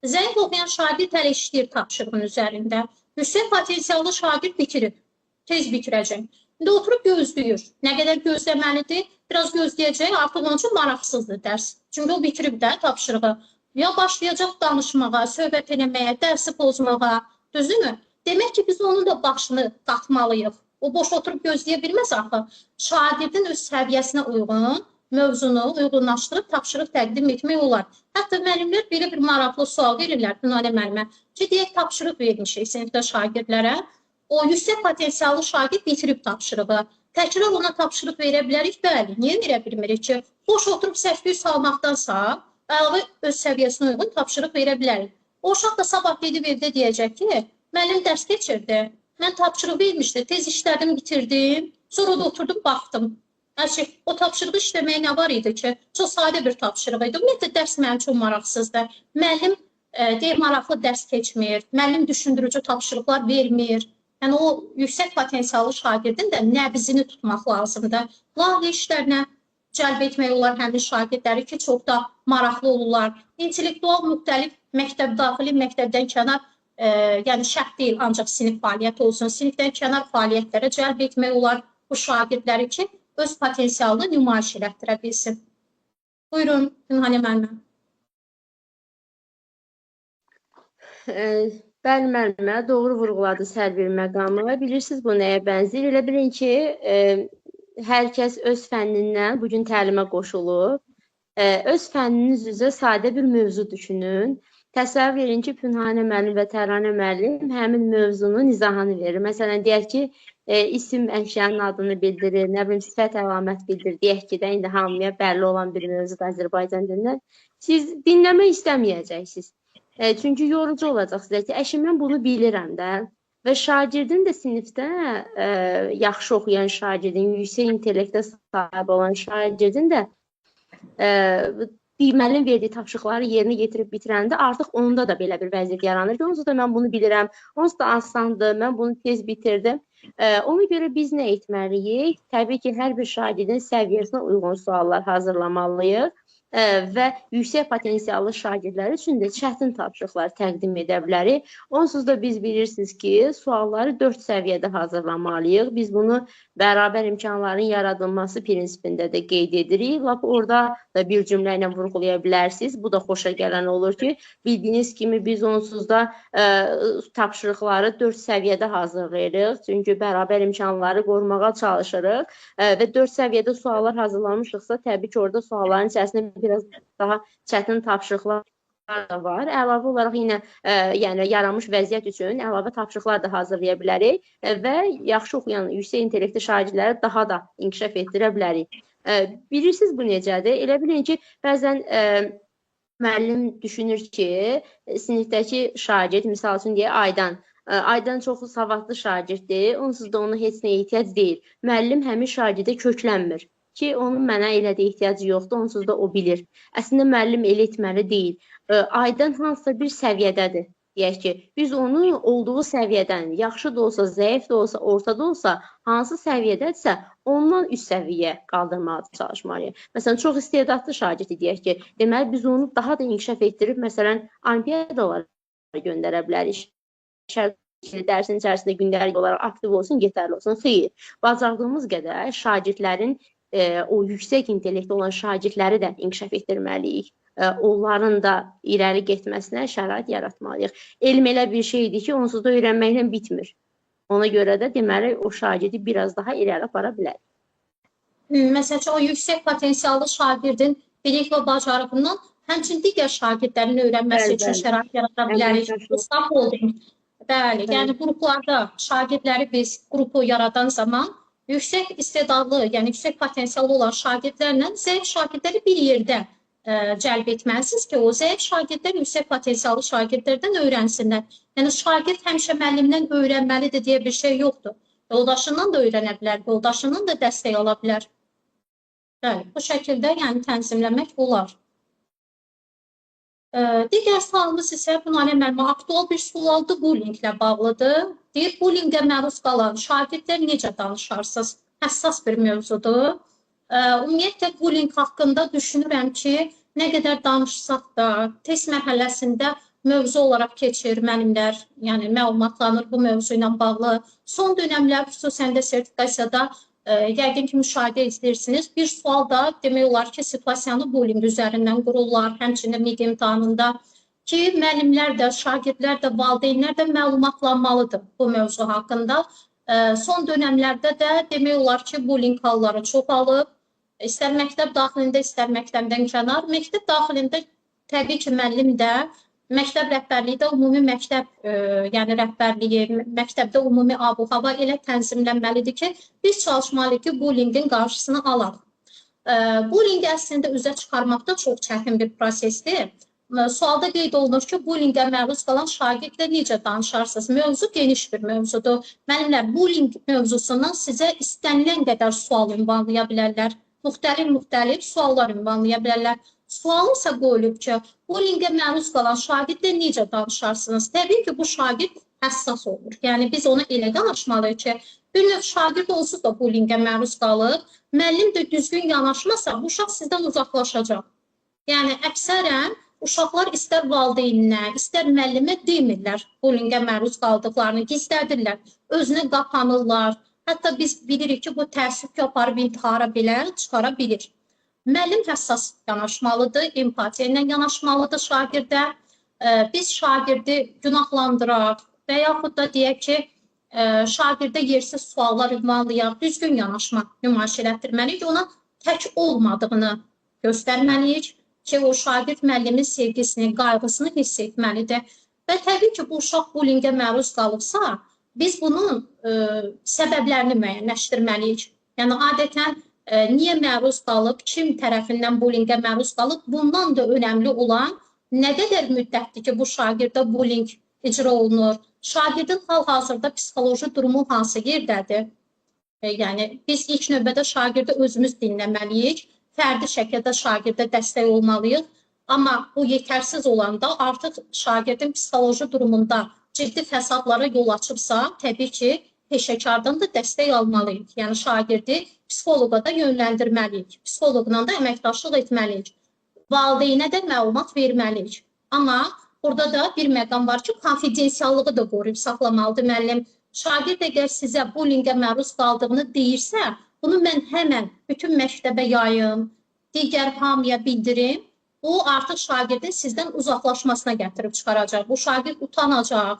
S2: Zəif oxuyan şagird hələ işləyir tapşırığın üzərində. Yüksək potensiallı şagird bitirib. Tez bitirəcək. İndi oturub gözləyir. Nə qədər gözləməlidir? Biraz gözləyəcək. Artıq onun üçün maraqsızdır dərs. Çünki o bitirib də tapşırığı. Ya başlayacaq danışmağa, söhbət eləməyə, dərsi pozmağa, düzdürmü? Demək ki, biz onun da başını qatmalıyıq. O boş oturub gözləyə bilməz axı. Şagirdin öz səviyyəsinə uyğun mövzunu uyğunlaşdırıb tapşırıq təqdim etmək olar. Hətta müəllimlər belə bir maraqlı sual verirlər Nurani müəllimə. Ki, deyək, tapşırıq vermişik sinifdə şagirdlərə. O yüksək potensiallı şagird bitirib tapşırığı. Təkrar ona tapşırıq verə bilərik? Bəli, niyə verə bilmirik ki? Boş oturub səhvliyi salmaqdansa, əlavə öz səviyyəsinə uyğun tapşırıq verə bilərik. O uşaq da sabah gedib evdə deyəcək ki, müəllim dərs keçirdi, mən tapşırıq vermişdi, tez işlədim, bitirdim, sonra da oturdum, baxdım. O tapşırığı işləməyə nə var idi ki, çox sadə bir tapşırıq idi. Ümumiyyətlə, dərs mənim üçün maraqsızdır. Müəllim deyək, maraqlı dərs keçmir, müəllim düşündürücü tapşırıqlar vermir. Yəni, o yüksək potensiallı şagirdin də nəbzini tutmaq lazımdır. Layihə işlərinə cəlb etmək olar həmin şagirdləri ki, çox da maraqlı olurlar. İntellektual müxtəlif məktəb daxili, məktəbdən kənar, yəni şərt deyil, ancaq sinif fəaliyyəti olsun. Sinifdən kənar fəaliyyətlərə cəlb etmək olar bu şagirdləri ki, öz potensialını nümayiş elətdirə bilsin. Buyurun, Nurani müəllimə.
S1: Bəli, müəllimə, doğru vurğuladınız hər bir məqamı. Bilirsiniz, bu nəyə bənzəyir? Elə bilin ki, hər kəs öz fənnindən bugün təlimə qoşulub. Öz fənniniz üzrə sadə bir mövzu düşünün. Təsəvvür edin ki, Pünhanə müəllim və Təranə müəllim həmin mövzunun izahını verir. Məsələn, deyək ki, isim əşyanın adını bildirir, nə bilim, sifət əlamət bildirir. Deyək ki, də indi hamıya bəlli olan bir mövzudur Azərbaycan dilindən. Siz dinləmək istəməyəcəksiniz. Çünki yorucu olacaq sizə ki, mən bunu bilirəm də. Və şagirdin də sinifdə yaxşı oxuyan şagirdin, yüksək intellektə sahib olan şagirdin də müəllim verdiyi tapşırıqları yerinə getirib bitirəndə artıq onda da belə bir vəziyyət yaranır ki, onsuz da mən bunu bilirəm, onsuz da asandır, mən bunu tez bitirdim. Ona görə biz nə etməliyik? Təbii ki, hər bir şagirdin səviyyəsinə uyğun suallar hazırlamalıyıq və yüksək potensiallı şagirdlər üçün də çətin tapşırıqlar təqdim edə bilərik. Onsuz da biz bilirsiniz ki, sualları 4 səviyyədə hazırlamalıyıq. Biz bunu bərabər imkanların yaradılması prinsipində də qeyd edirik. Lap orada da bir cümlə ilə vurğulaya bilərsiniz. Bu da xoşa gələn olur ki, bildiyiniz kimi biz onsuz da tapşırıqları 4 səviyyədə hazırlayırıq. Çünki bərabər imkanları qorumağa çalışırıq və 4 səviyyədə suallar hazırlamışıqsa, təbii ki, orada sualların içərisində biraz daha çətin tapşırıqlar da var. Əlavə olaraq yenə yəni yaranmış vəziyyət üçün əlavə tapşırıqlar da hazırlaya bilərik və yaxşı oxuyan yüksək intellektli şagirdləri daha da inkişaf etdirə bilərik. Bilirsiniz bu necədir? Elə bilin ki, bəzən müəllim düşünür ki, sinifdəki şagird, misal üçün deyək, Aydan Aydan çoxu savadlı şagirddir, onsuz da ona heç nəyə ehtiyac deyil. Müəllim həmin şagirdə köklənmir ki, onun mənə elə də ehtiyacı yoxdur, onsuz da o bilir. Əslində müəllim elə etməli deyil. Aydan hansısa bir səviyyədədir. Deyək ki, biz onu olduğu səviyyədən, yaxşı da olsa, zəif də olsa, orta da olsa, hansı səviyyədədirsə, ondan üst səviyyə qaldırmağa çalışmalıyıq. Məsələn, çox istedadlı şagird deyək ki, deməli biz onu daha da inkişaf etdirib, məsələn, olimpiadalara göndərə bilərik. Dərsin içərisində gündəlik olaraq aktiv olsun, yetərli olsun. Xeyr, bacardığımız qədər şagirdlərin o yüksək intellektli olan şagirdləri də inkişaf etdirməliyik. Onların da irəli getməsinə şərait yaratmalıyıq. Elm elə bir şeydir ki, onsuz da öyrənməklə bitmir. Ona görə də deməli o şagirdi biraz daha irəli apara bilər.
S2: Məsələn, o yüksək potensiallı şagirdin bilik və bacarığından həmçinin digər şagirdlərin öyrənməsi üçün şərait yarada bilərik. Scaffolding. Bəli, yəni qruplarda şagirdləri biz qrupu yaradan zaman yüksək istedadlı, yəni yüksək potensiallı olan şagirdlərlə zəif şagirdləri bir yerdə cəlb etməlisiniz ki, o zəif şagirdlər yüksək potensiallı şagirdlərdən öyrənsinlər. Yəni şagird həmişə müəllimdən öyrənməlidir deyə bir şey yoxdur. Yoldaşından da öyrənə bilər, yoldaşından da dəstək ala bilər. Bəli, bu şəkildə yəni tənzimləmək olar. Digər sualımız isə Bünanə müəllimə aktual bir sualdır, bullyinglə bağlıdır. Deyir, bullyingə məruz qalan şagirdlər necə danışarsınız? Həssas bir mövzudur. Ümumiyyətlə, bullying haqqında düşünürəm ki, nə qədər danışsaq da, test mərhələsində mövzu olaraq keçir müəllimlər, yəni məlumatlanır bu mövzu ilə bağlı. Son dönəmlər, xüsusən də sertifikasiyada yəqin ki, müşahidə edirsiniz. Bir sual da demək olar ki, situasiyanı bullying üzərindən qururlar, həmçinin MİQ imtahanında ki, müəllimlər də, şagirdlər də, valideynlər də məlumatlanmalıdır bu mövzu haqqında. Son dönəmlərdə də demək olar ki, bullying halları çoxalıb. İstər məktəb daxilində, istər məktəbdən kənar. Məktəb daxilində təbii ki, müəllim də, məktəb rəhbərliyi də ümumi məktəb, yəni rəhbərliyi, məktəbdə ümumi abu-hava elə tənzimlənməlidir ki, biz çalışmalıyıq ki, bullyingin qarşısını alaq. Bullyingi əslində üzə çıxarmaq da çox çətin bir prosesdir. Sualda qeyd olunur ki, bullyingə məruz qalan şagirdlə necə danışarsınız? Mövzu geniş bir mövzudur. Müəllimlər, bullying mövzusundan sizə istənilən qədər sual ünvanlaya bilərlər. Müxtəlif suallar ünvanlaya bilərlər. Sual isə qoyulub ki, bullyingə məruz qalan şagirdlə necə danışarsınız? Təbii ki, bu şagird həssas olur. Yəni, biz ona elə danışmalıyıq ki, bir növ şagird onsuz da bullyingə məruz qalıb, müəllim də düzgün yanaşmasa, bu uşaq sizdən uzaqlaşacaq. Yəni, əksərən uşaqlar istər valideyninə, istər müəllimə demirlər bullyingə məruz qaldıqlarını, gizlədirlər, özünə qapanırlar. Hətta biz bilirik ki, bu təəssüf ki, aparıb intihara belə çıxara bilir. Müəllim həssas yanaşmalıdır, empatiya ilə yanaşmalıdır şagirdə. Biz şagirdi günahlandıraq və yaxud da deyək ki, şagirdə yersiz suallar ünvanlayaq, düzgün yanaşma nümayiş elətdirməliyik, ona tək olmadığını göstərməliyik ki, o şagird müəllimin sevgisini, qayğısını hiss etməlidir. Və təbii ki, bu uşaq bullyingə məruz qalıbsa, biz bunun səbəblərini müəyyənləşdirməliyik. Yəni, adətən niyə məruz qalıb, kim tərəfindən bullyingə məruz qalıb, bundan da önəmli olan nə qədər müddətdir ki, bu şagirdə bullying icra olunur, şagirdin hal-hazırda psixoloji durumu hansı yerdədir? Yəni, biz ilk növbədə şagirdə özümüz dinləməliyik, fərdi şəkildə şagirdə dəstək olmalıyıq, amma bu yetərsiz olanda artıq şagirdin psixoloji durumunda ciddi fəsadlara yol açıbsa, təbii ki, peşəkardan da dəstək almalıyıq. Yəni, şagirdi psixoloqa da yönləndirməliyik, psixoloqla da əməkdaşlıq etməliyik, valideynə də məlumat verməliyik. Amma burada da bir məqam var ki, konfidensiallığı da qoruyub saxlamalıdır müəllim. Şagird əgər sizə bullyingə məruz qaldığını deyirsə, bunu mən həmən bütün məktəbə yayım, digər hamıya bildirim, o artıq şagirdin sizdən uzaqlaşmasına gətirib çıxaracaq. Bu şagird utanacaq,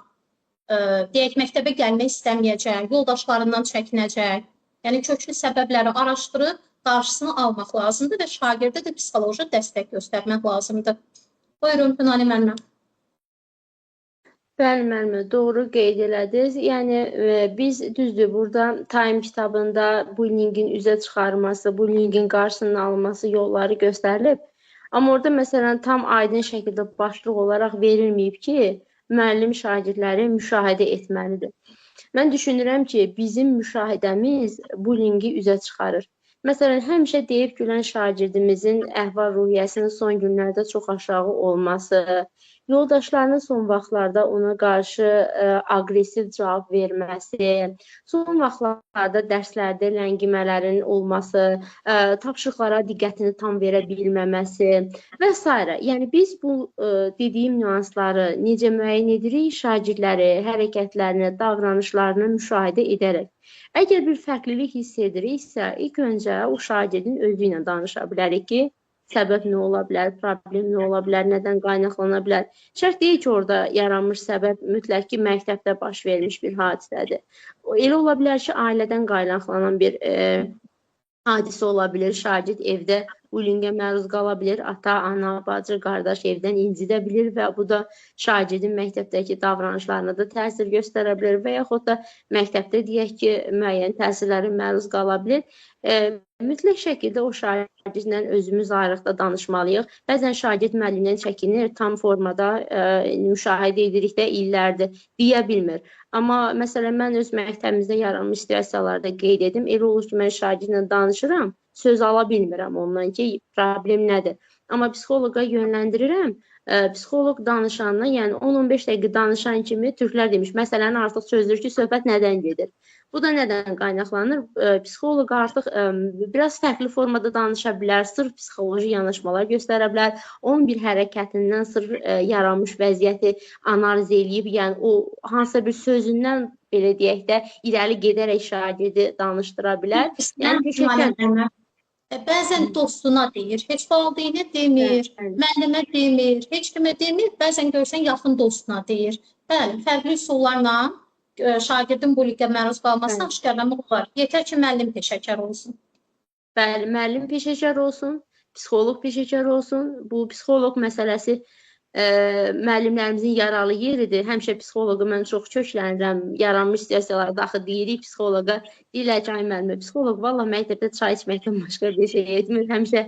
S2: deyək, məktəbə gəlmək istəməyəcək, yoldaşlarından çəkinəcək. Yəni, köklü səbəbləri araşdırıb, qarşısını almaq lazımdır və şagirdə də psixoloji dəstək göstərmək lazımdır. Buyurun, Bünani müəllimə.
S1: Bəli, müəllimə, doğru qeyd elədiniz. Yəni, biz düzdür, burada Time kitabında bullyingin üzə çıxarılması, bullyingin qarşısının alınması yolları göstərilib. Amma orada, məsələn, tam aydın şəkildə başlıq olaraq verilməyib ki, müəllim şagirdləri müşahidə etməlidir. Mən düşünürəm ki, bizim müşahidəmiz bullyingi üzə çıxarır. Məsələn, həmişə deyib gülən şagirdimizin əhval-ruhiyyəsinin son günlərdə çox aşağı olması, yoldaşlarının son vaxtlarda ona qarşı aqressiv cavab verməsi, son vaxtlarda dərslərdə ləngimələrin olması, tapşırıqlara diqqətini tam verə bilməməsi və s. Yəni biz bu dediyim nüansları necə müəyyən edirik? Şagirdləri, hərəkətlərini, davranışlarını müşahidə edərək. Əgər bir fərqlilik hiss ediriksə, ilk öncə o şagirdin özü ilə danışa bilərik ki, səbəb nə ola bilər, problem nə ola bilər, nədən qaynaqlana bilər. Şərt deyil ki, orada yaranmış səbəb mütləq ki, məktəbdə baş vermiş bir hadisədir. Elə ola bilər ki, ailədən qaynaqlanan bir hadisə ola bilər, şagird evdə bullyingə məruz qala bilər, ata, ana, bacı, qardaş evdən incidə bilir və bu da şagirdin məktəbdəki davranışlarına da təsir göstərə bilər və yaxud da məktəbdə deyək ki, müəyyən təsirlərin məruz qala bilər. Mütləq şəkildə o şagirdlə özümüz ayrıqda danışmalıyıq. Bəzən şagird müəllimdən çəkinir, tam formada müşahidə edirik də illərdir, deyə bilmir. Amma məsələn, mən öz məktəbimizdə yaranmış situasiyalarda qeyd edim. Elə olur ki, mən şagirdlə danışıram, söz ala bilmirəm ondan ki, problem nədir. Amma psixoloqa yönləndirirəm. Psixoloq danışandan, yəni 10-15 dəqiqə danışan kimi türklər demiş, məsələn, artıq çözülür ki, söhbət nədən gedir? Bu da nədən qaynaqlanır? Psixoloq artıq biraz fərqli formada danışa bilər, sırf psixoloji yanaşmalar göstərə bilər, onun bir hərəkətindən sırf yaranmış vəziyyəti analiz eləyib, yəni o hansısa bir sözündən belə deyək də irəli gedərək şagirdi danışdıra bilər. Yəni
S2: bəzən dostuna deyir, heç valideynə demir, müəllimə demir, heç kimə demir, bəzən görsən yaxın dostuna deyir. Bəli, fərqli üsullarla şagirdin bullyingə məruz qalmasına aşkarlamaq olar. Yetər ki, müəllim peşəkar olsun.
S1: Bəli, müəllim peşəkar olsun, psixoloq peşəkar olsun. Bu psixoloq məsələsi müəllimlərimizin yaralı yeridir. Həmişə psixoloqu mən çox köklənirəm. Yaranmış situasiyalarda axı deyirik psixoloqa, deyirlər ki, ay müəllimə, psixoloq valla məktəbdə çay içməkdən başqa bir şey etmir. Həmişə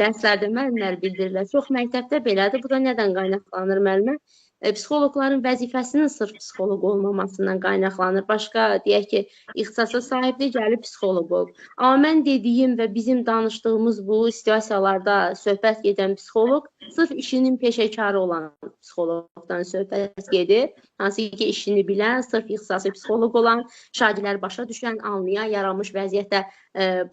S1: dərslərdə müəllimlər bildirirlər. Çox məktəbdə belədir. Bu da nədən qaynaqlanır müəllimə? Psixoloqların vəzifəsinin sırf psixoloq olmamasından qaynaqlanır. Başqa deyək ki, ixtisasa sahibdir, gəlib psixoloq olub. Amma mən dediyim və bizim danışdığımız bu situasiyalarda söhbət gedən psixoloq sırf işinin peşəkarı olan psixoloqdan söhbət gedir. Hansı ki, işini bilən, sırf ixtisası psixoloq olan, şagirdləri başa düşən, anlayan, yaranmış vəziyyətdə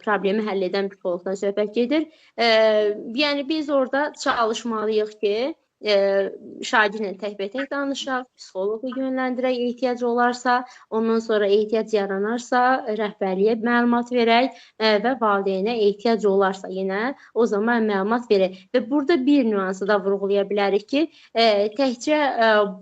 S1: problemi həll edən psixoloqdan söhbət gedir. Yəni biz orada çalışmalıyıq ki, şagirdlə təkbətək danışaq, psixoloqu yönləndirək ehtiyac olarsa, ondan sonra ehtiyac yaranarsa, rəhbərliyə məlumat verək və valideynə ehtiyac olarsa yenə o zaman məlumat verək. Və burada bir nüansı da vurğulaya bilərik ki, təkcə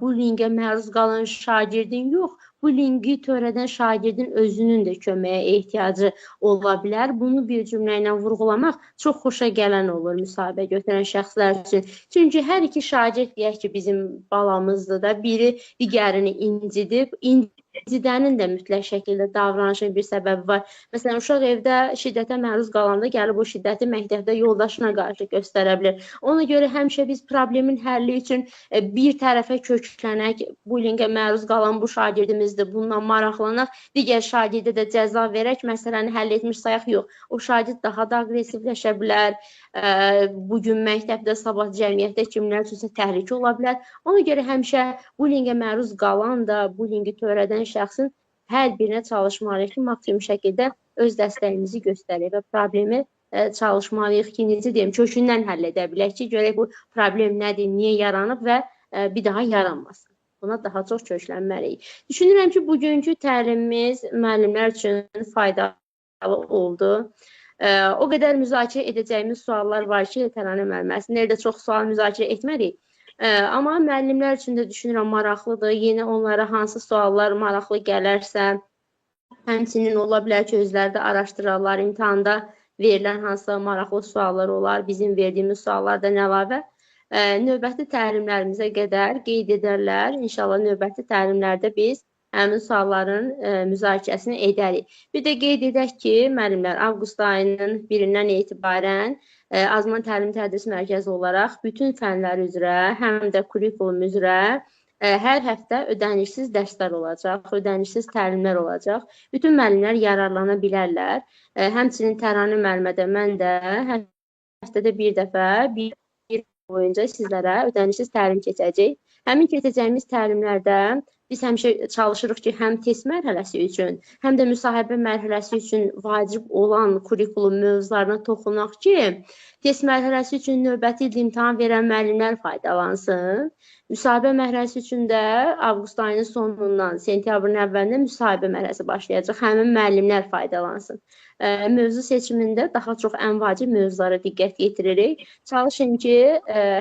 S1: bullyingə məruz qalan şagirdin yox, bullyingi törədən şagirdin özünün də köməyə ehtiyacı ola bilər. Bunu bir cümlə ilə vurğulamaq çox xoşa gələn olur müsahibə götürən şəxslər üçün. Çünki hər iki şagird deyək ki, bizim balamızdır da, biri digərini incidib, incidənin də mütləq şəkildə davranışın bir səbəbi var. Məsələn, uşaq evdə şiddətə məruz qalanda gəlib o şiddəti məktəbdə yoldaşına qarşı göstərə bilər. Ona görə həmişə biz problemin həlli üçün bir tərəfə köklənək, bullyingə məruz qalan bu şagirdimizdir, bununla maraqlanaq, digər şagirdə də cəza verək, məsələni həll etmiş sayaq yox. O şagird daha da aqressivləşə bilər, bugün məktəbdə, sabah cəmiyyətdə kimlər üçünsə təhlükə ola bilər. Ona görə həmişə bullyingə məruz qalan da, bullyingi törədən şəxsin hər birinə çalışmalıyıq ki, maksimum şəkildə öz dəstəyimizi göstərək və problemi çalışmalıyıq ki, necə deyim, kökündən həll edə bilək ki, görək bu problem nədir, niyə yaranıb və bir daha yaranmasın. Buna daha çox köklənməliyik. Düşünürəm ki, bugünkü təlimimiz müəllimlər üçün faydalı oldu. O qədər müzakirə edəcəyimiz suallar var ki, Təranə müəllimə, əslində çox sual müzakirə etmədik. Amma müəllimlər üçün də düşünürəm maraqlıdır. Yeni onlara hansı suallar maraqlı gələrsə, həmçinin ola bilər ki, özləri də araşdırarlar, imtahanda verilən hansısa maraqlı suallar olar, bizim verdiyimiz suallardan əlavə. Növbəti təlimlərimizə qədər qeyd edərlər. İnşallah növbəti təlimlərdə biz həmin sualların müzakirəsini edərik. Bir də qeyd edək ki, müəllimlər, avqust ayının 1-dən etibarən Azman Təlim Tədris Mərkəzi olaraq bütün fənlər üzrə, həm də kurikulum üzrə Hər həftə ödənişsiz dərslər olacaq, ödənişsiz təlimlər olacaq. Bütün müəllimlər yararlana bilərlər. Həmçinin Təranə müəllimə də mən də hər həftədə bir dəfə bir boyunca sizlərə ödənişsiz təlim keçəcək. Həmin keçəcəyimiz təlimlərdə biz həmişə çalışırıq ki, həm test mərhələsi üçün, həm də müsahibə mərhələsi üçün vacib olan kurikulum mövzularına toxunaq ki, test mərhələsi üçün növbəti il imtahan verən müəllimlər faydalansın. Müsahibə mərhələsi üçün də avqust ayının sonundan sentyabrın əvvəlində müsahibə mərhələsi başlayacaq. Həmin müəllimlər faydalansın. Mövzu seçimində daha çox ən vacib mövzulara diqqət yetiririk. Çalışın ki,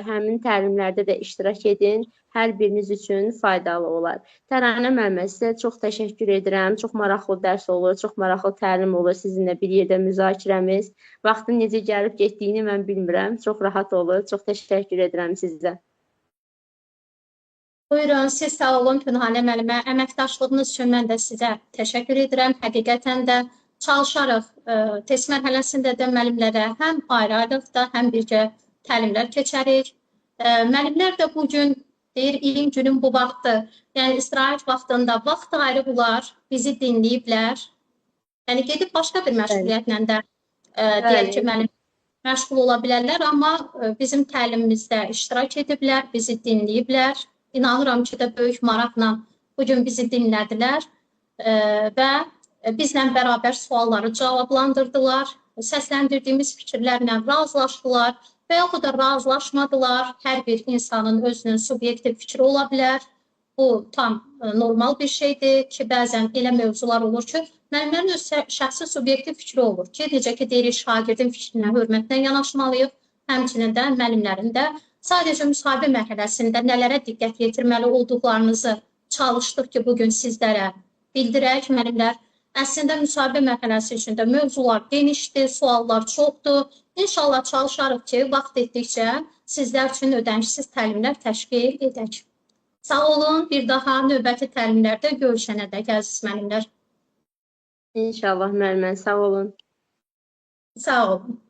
S1: həmin təlimlərdə də iştirak edin. Hər biriniz üçün faydalı olar. Təranə müəllimə, sizə çox təşəkkür edirəm. Çox maraqlı dərs olur, çox maraqlı təlim olur sizinlə bir yerdə müzakirəmiz. Vaxtın necə gəlib getdiyini mən bilmirəm. Çox rahat olur. Çox təşəkkür edirəm sizə.
S2: Buyurun, siz sağ olun Pünhanə müəllimə. Əməkdaşlığınız üçün mən də sizə təşəkkür edirəm. Həqiqətən də çalışarıq test mərhələsində də müəllimlərə həm ayrı-ayrılıqda, həm birgə təlimlər keçərik. Müəllimlər də bugün deyir, ilin günün bu vaxtı, yəni istirahət vaxtında vaxt ayırıblar, bizi dinləyiblər. Yəni gedib başqa bir məşğuliyyətlə də deyək ki, müəllim məşğul ola bilərlər, amma bizim təlimimizdə iştirak ediblər, bizi dinləyiblər. İnanıram ki, də böyük maraqla bugün bizi dinlədilər və bizlə bərabər sualları cavablandırdılar, səsləndirdiyimiz fikirlərlə razılaşdılar və yaxud da razılaşmadılar. Hər bir insanın özünün subyektiv fikri ola bilər. Bu tam normal bir şeydir ki, bəzən elə mövzular olur ki, müəllimlərin öz şəxsi subyektiv fikri olur ki, necə ki, deyirik, şagirdin fikrinə hörmətlə yanaşmalıyıq, həmçinin də müəllimlərin də sadəcə müsahibə mərhələsində nələrə diqqət yetirməli olduqlarınızı çalışdıq ki, bugün sizlərə bildirək müəllimlər. Əslində müsahibə mərhələsi üçün də mövzular genişdir, suallar çoxdur. İnşallah çalışarıq ki, vaxt etdikcə sizlər üçün ödənişsiz təlimlər təşkil edək. Sağ olun, bir daha növbəti təlimlərdə görüşənədək əziz müəllimlər.
S1: İnşallah müəllimə, sağ olun.
S2: Sağ olun.